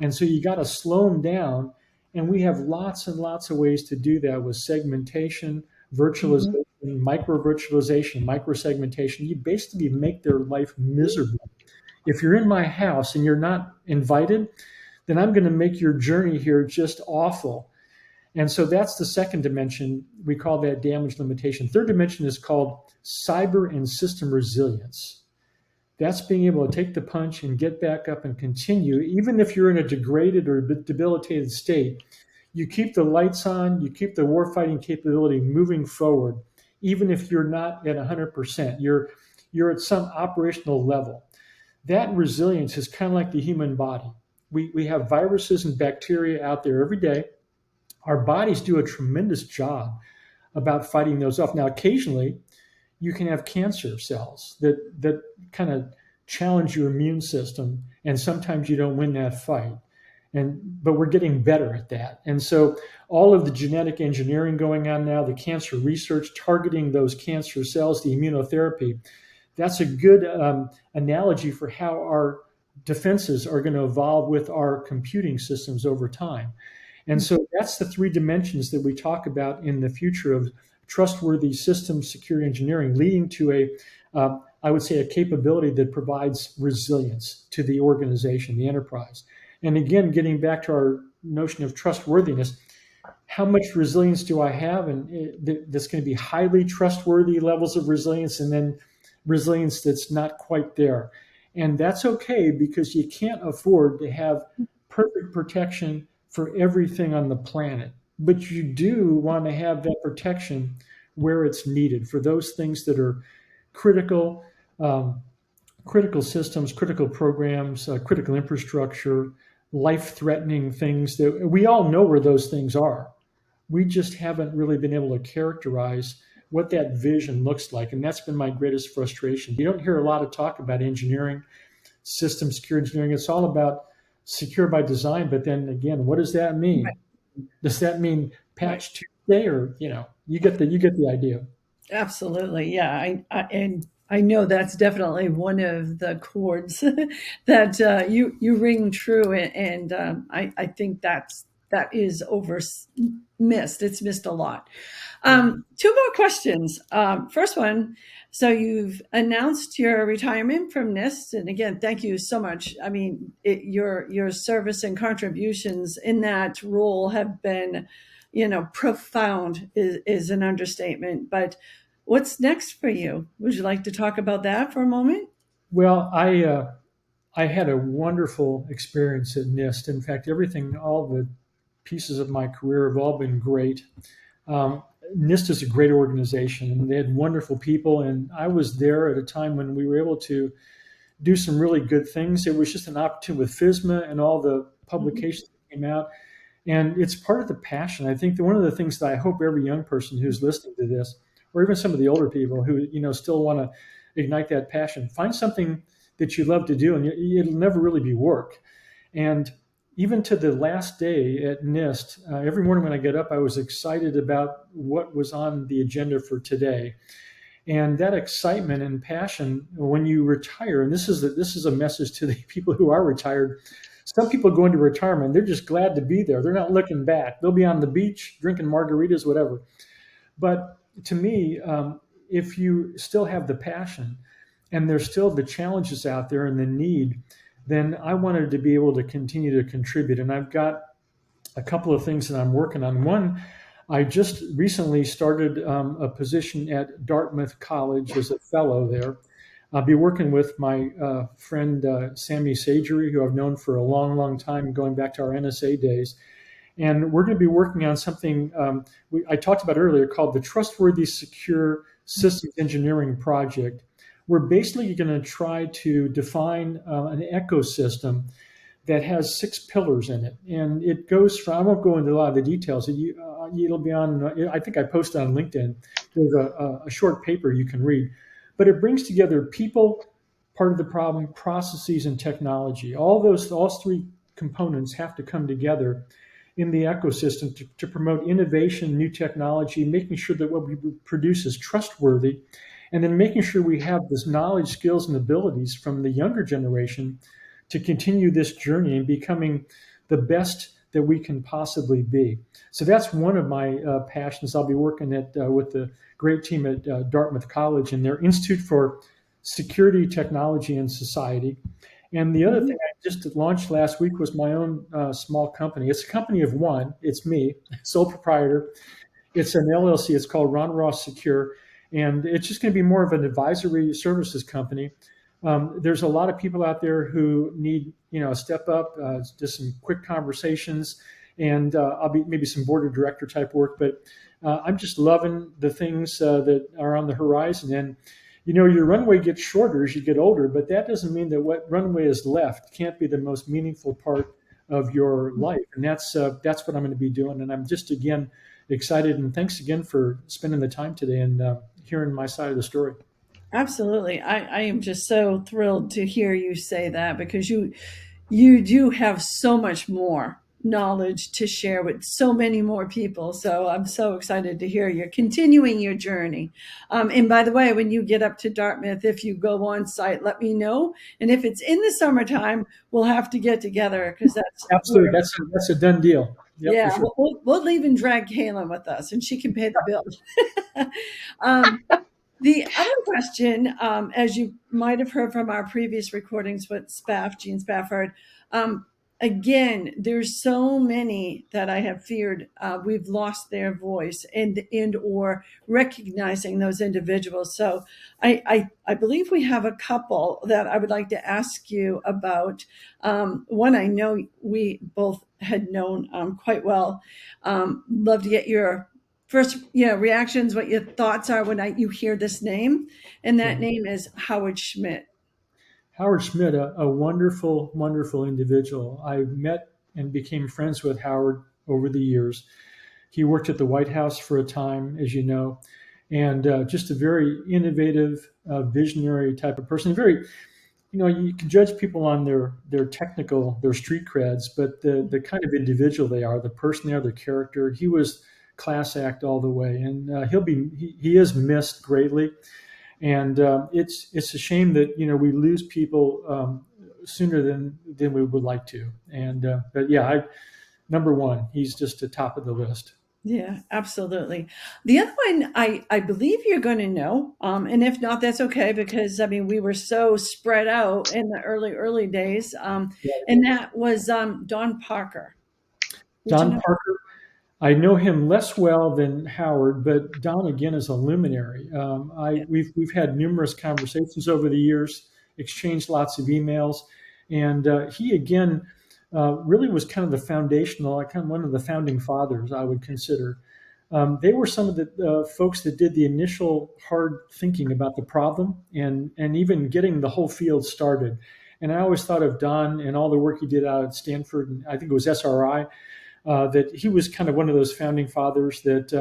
And so you got to slow them down. And we have lots and lots of ways to do that with segmentation, virtualization, micro-virtualization, micro-segmentation. You basically make their life miserable. If you're in my house and you're not invited, then I'm going to make your journey here just awful. And so that's the second dimension. We call that damage limitation. Third dimension is called cyber and system resilience. That's being able to take the punch and get back up and continue. Even if you're in a degraded or debilitated state, you keep the lights on, you keep the warfighting capability moving forward, even if you're not at 100%. You're at some operational level. That resilience is kind of like the human body. We have viruses and bacteria out there every day. Our bodies do a tremendous job about fighting those off. Now, occasionally, you can have cancer cells that kind of challenge your immune system, and sometimes you don't win that fight. But we're getting better at that. And so all of the genetic engineering going on now, the cancer research, targeting those cancer cells, the immunotherapy, that's a good analogy for how our defenses are going to evolve with our computing systems over time. And so that's the 3 dimensions that we talk about in the future of trustworthy system security engineering, leading to I would say, a capability that provides resilience to the organization, the enterprise. And again, getting back to our notion of trustworthiness, how much resilience do I have? And that's going to be highly trustworthy levels of resilience, and then resilience that's not quite there. And that's okay, because you can't afford to have perfect protection for everything on the planet, but you do want to have that protection where it's needed for those things that are critical, um, critical systems, critical programs, critical infrastructure, life-threatening things that we all know where those things are. We just haven't really been able to characterize what that vision looks like. And that's been my greatest frustration. You don't hear a lot of talk about engineering, system secure engineering. It's all about secure by design. But then again, what does that mean? Right. Does that mean Right. patch Tuesday, or you get the idea? Absolutely. Yeah. And I know that's definitely one of the chords that you ring true. And I think that is missed. It's missed a lot. Two more questions. First one. So you've announced your retirement from NIST, and again, thank you so much. I mean, your service and contributions in that role have been, profound is an understatement. But what's next for you? Would you like to talk about that for a moment? Well, I had a wonderful experience at NIST. In fact, all the pieces of my career have all been great. Um, NIST is a great organization, and they had wonderful people. And I was there at a time when we were able to do some really good things. It was just an opportunity with FISMA and all the Mhm. publications that came out. And it's part of the passion. I think that one of the things that I hope every young person who's listening to this, or even some of the older people who still want to ignite that passion, find something that you love to do, and it'll never really be work. And even to the last day at NIST, every morning when I get up, I was excited about what was on the agenda for today. And that excitement and passion when you retire, and this is a message to the people who are retired. Some people go into retirement, they're just glad to be there. They're not looking back. They'll be on the beach drinking margaritas, whatever. But to me, if you still have the passion and there's still the challenges out there and the need, then I wanted to be able to continue to contribute. And I've got a couple of things that I'm working on. One, I just recently started a position at Dartmouth College as a fellow there. I'll be working with my friend Sammy Sagery, who I've known for a long, long time, going back to our NSA days. And we're going to be working on something I talked about earlier called the Trustworthy Secure Systems Engineering Project. We're basically going to try to define an ecosystem that has 6 pillars in it. And it goes from, I won't go into a lot of the details. It'll be on, I think I posted on LinkedIn. There's a short paper you can read. But it brings together people, part of the problem, processes, and technology. All 3 components have to come together in the ecosystem to promote innovation, new technology, making sure that what we produce is trustworthy, and then making sure we have this knowledge, skills, and abilities from the younger generation to continue this journey and becoming the best that we can possibly be. So that's one of my passions. I'll be working with the great team at Dartmouth College and their Institute for Security, Technology, and Society. And the other thing Mhm. I just launched last week was my own small company. It's a company of one. It's me, sole proprietor. It's an LLC. It's called Ron Ross Secure, and it's just going to be more of an advisory services company. There's a lot of people out there who need, a step up, just some quick conversations, and I'll be maybe some board of director type work. But I'm just loving the things that are on the horizon. And your runway gets shorter as you get older, but that doesn't mean that what runway is left can't be the most meaningful part of your life. And that's what I'm going to be doing. And I'm just again excited. And thanks again for spending the time today and hearing my side of the story. Absolutely. I am just so thrilled to hear you say that because you do have so much more knowledge to share with so many more people. So I'm so excited to hear you're continuing your journey. And by the way, when you get up to Dartmouth, if you go on site, let me know. And if it's in the summertime, we'll have to get together because that's Absolutely. where, That's a done deal. Yep, for yeah, sure. we'll even drag Cailin with us and she can pay the bill. um, the other question, as you might have heard from our previous recordings with Gene Spafford, um, again, there's so many that I have feared we've lost their voice and or recognizing those individuals. So I believe we have a couple that I would like to ask you about. One I know we both had known quite well. Love to get your first reactions, what your thoughts are when you hear this name, and that Okay. name is Howard Schmidt. Howard Schmidt, a wonderful, wonderful individual. I met and became friends with Howard over the years. He worked at the White House for a time, as you know, and just a very innovative, visionary type of person. Very, you can judge people on their technical, their street creds, but the kind of individual they are, the person they are, their character. He was class act all the way, and he is missed greatly. And it's a shame that we lose people sooner than we would like to. And but yeah, number one, he's just the top of the list. Yeah, absolutely. The other one I believe you're going to know, and if not, that's okay because I mean we were so spread out in the early days, and that was Don Parker. Would you Don know? Parker, I know him less well than Howard, but Don again is a luminary. Yeah. We've had numerous conversations over the years, exchanged lots of emails, and he again really was kind of the foundational, kind of one of the founding fathers, I would consider. They were some of the folks that did the initial hard thinking about the problem and even getting the whole field started. And I always thought of Don and all the work he did out at Stanford, and I think it was SRI, that he was kind of one of those founding fathers that,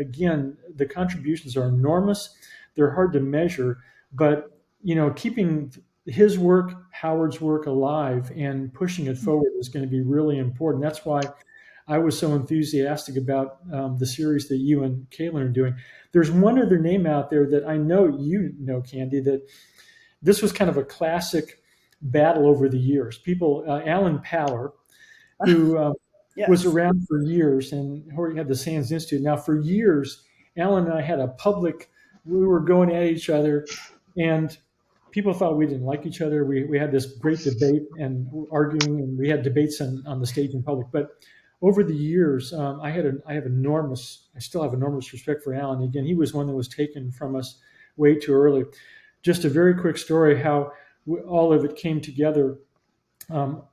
again, the contributions are enormous. They're hard to measure, but, keeping his work, Howard's work alive and pushing it forward is going to be really important. That's why I was so enthusiastic about the series that you and Cailin are doing. There's one other name out there that I know Candy, that this was kind of a classic battle over the years. People, Alan Paller, who Yes. was around for years, and he had the SANS Institute. Now, for years, Alan and I had we were going at each other, and people thought we didn't like each other. We had this great debate and arguing, and we had debates on the stage in public. But over the years, I still have enormous respect for Alan. Again, he was one that was taken from us way too early. Just a very quick story how all of it came together.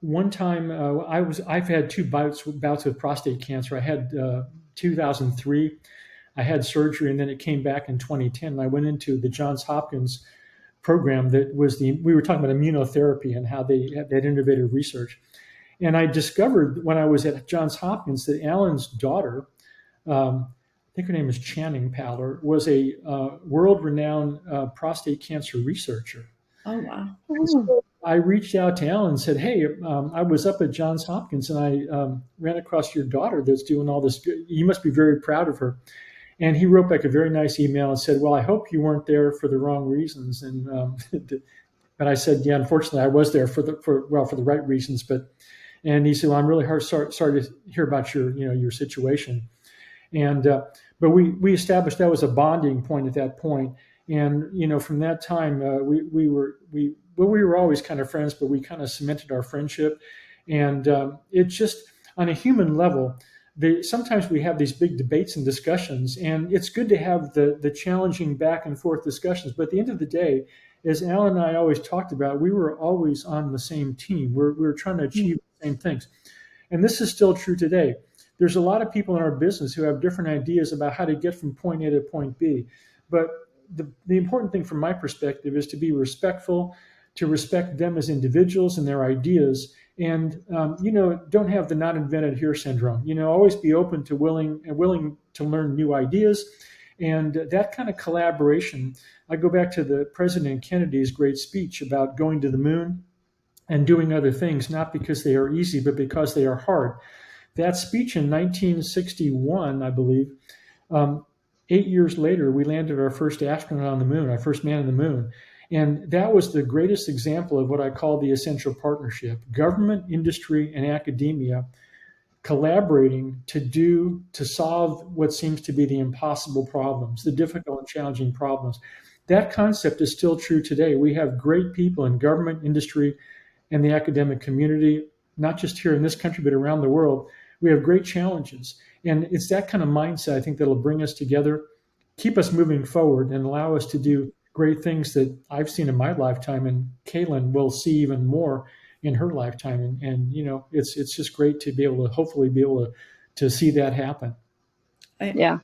One time, I've had two bouts with prostate cancer. I had 2003. I had surgery, and then it came back in 2010. And I went into the Johns Hopkins program that was we were talking about immunotherapy and how they had that innovative research. And I discovered when I was at Johns Hopkins that Alan's daughter, I think her name is Channing Paller, was a world-renowned prostate cancer researcher. Oh wow. So I reached out to Alan and said, "Hey, I was up at Johns Hopkins and I ran across your daughter that's doing all this. You must be very proud of her." And he wrote back a very nice email and said, "Well, I hope you weren't there for the wrong reasons." And but I said, "Yeah, unfortunately, I was there for the right reasons." And he said, "Well, I'm really sorry to hear about your situation." And but we established that was a bonding point at that point. And from that time, we were always kind of friends, but we kind of cemented our friendship. And it's just on a human level. Sometimes we have these big debates and discussions, and it's good to have the challenging back and forth discussions. But at the end of the day, as Alan and I always talked about, we were always on the same team. We were trying to achieve the same things. And this is still true today. There's a lot of people in our business who have different ideas about how to get from point A to point B. But the important thing from my perspective is to be respectful, to respect them as individuals and their ideas, and don't have the not invented here syndrome. Always be open to willing to learn new ideas, and that kind of collaboration. I go back to the President Kennedy's great speech about going to the moon and doing other things, not because they are easy, but because they are hard. That speech in 1961, I believe, 8 years later, we landed our first astronaut on the moon, our first man on the moon. And that was the greatest example of what I call the essential partnership. Government, industry, and academia collaborating to solve what seems to be the impossible problems, the difficult and challenging problems. That concept is still true today. We have great people in government, industry, and the academic community. not just here in this country, but around the world, we have great challenges. And it's that kind of mindset, I think, that'll bring us together, keep us moving forward, and allow us to do great things that I've seen in my lifetime, and Cailin will see even more in her lifetime. And it's just great to be able to hopefully be able to see that happen. Yeah.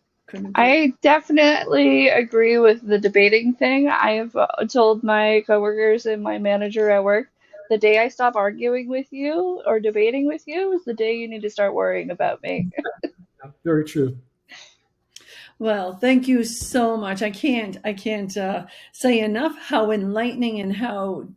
I definitely agree with the debating thing. I've told my coworkers and my manager at work, the day I stop arguing with you or debating with you is the day you need to start worrying about me. Very true. Well, thank you so much. I can't say enough how enlightening and how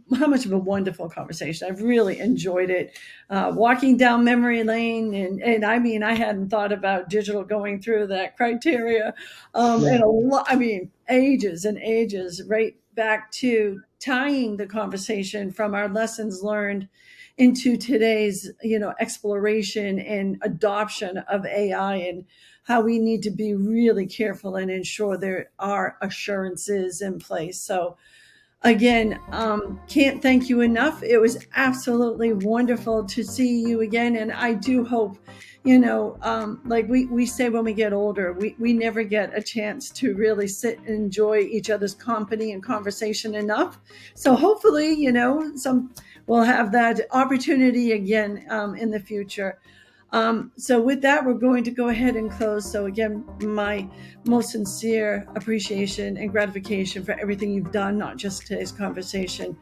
much of a wonderful conversation. I've really enjoyed it. Walking down memory lane, and I mean, I hadn't thought about digital going through that criteria, and a lot. I mean, ages and ages, right back to tying the conversation from our lessons learned into today's, exploration and adoption of AI, and how we need to be really careful and ensure there are assurances in place. So again, can't thank you enough. It was absolutely wonderful to see you again. And I do hope, like we say when we get older, we never get a chance to really sit and enjoy each other's company and conversation enough. So hopefully, we'll have that opportunity again in the future. So with that, we're going to go ahead and close. So again, my most sincere appreciation and gratification for everything you've done, not just today's conversation.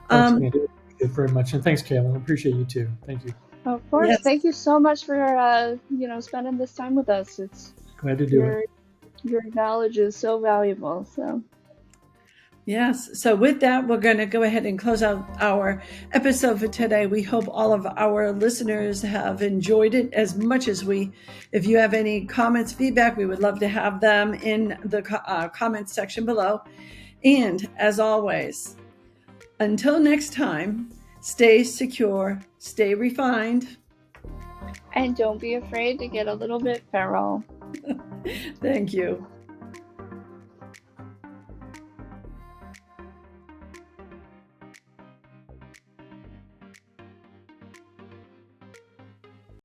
Thanks, Candy. Thank you very much. And thanks, Cailin. I appreciate you too. Thank you. Of course. Yes. Thank you so much for, spending this time with us. It's glad to do it. Your knowledge is so valuable. So. Yes. So with that, we're going to go ahead and close out our episode for today. We hope all of our listeners have enjoyed it as much as we. If you have any comments, feedback, we would love to have them in the comments section below. And as always, until next time, stay secure, stay refined. And don't be afraid to get a little bit feral. Thank you.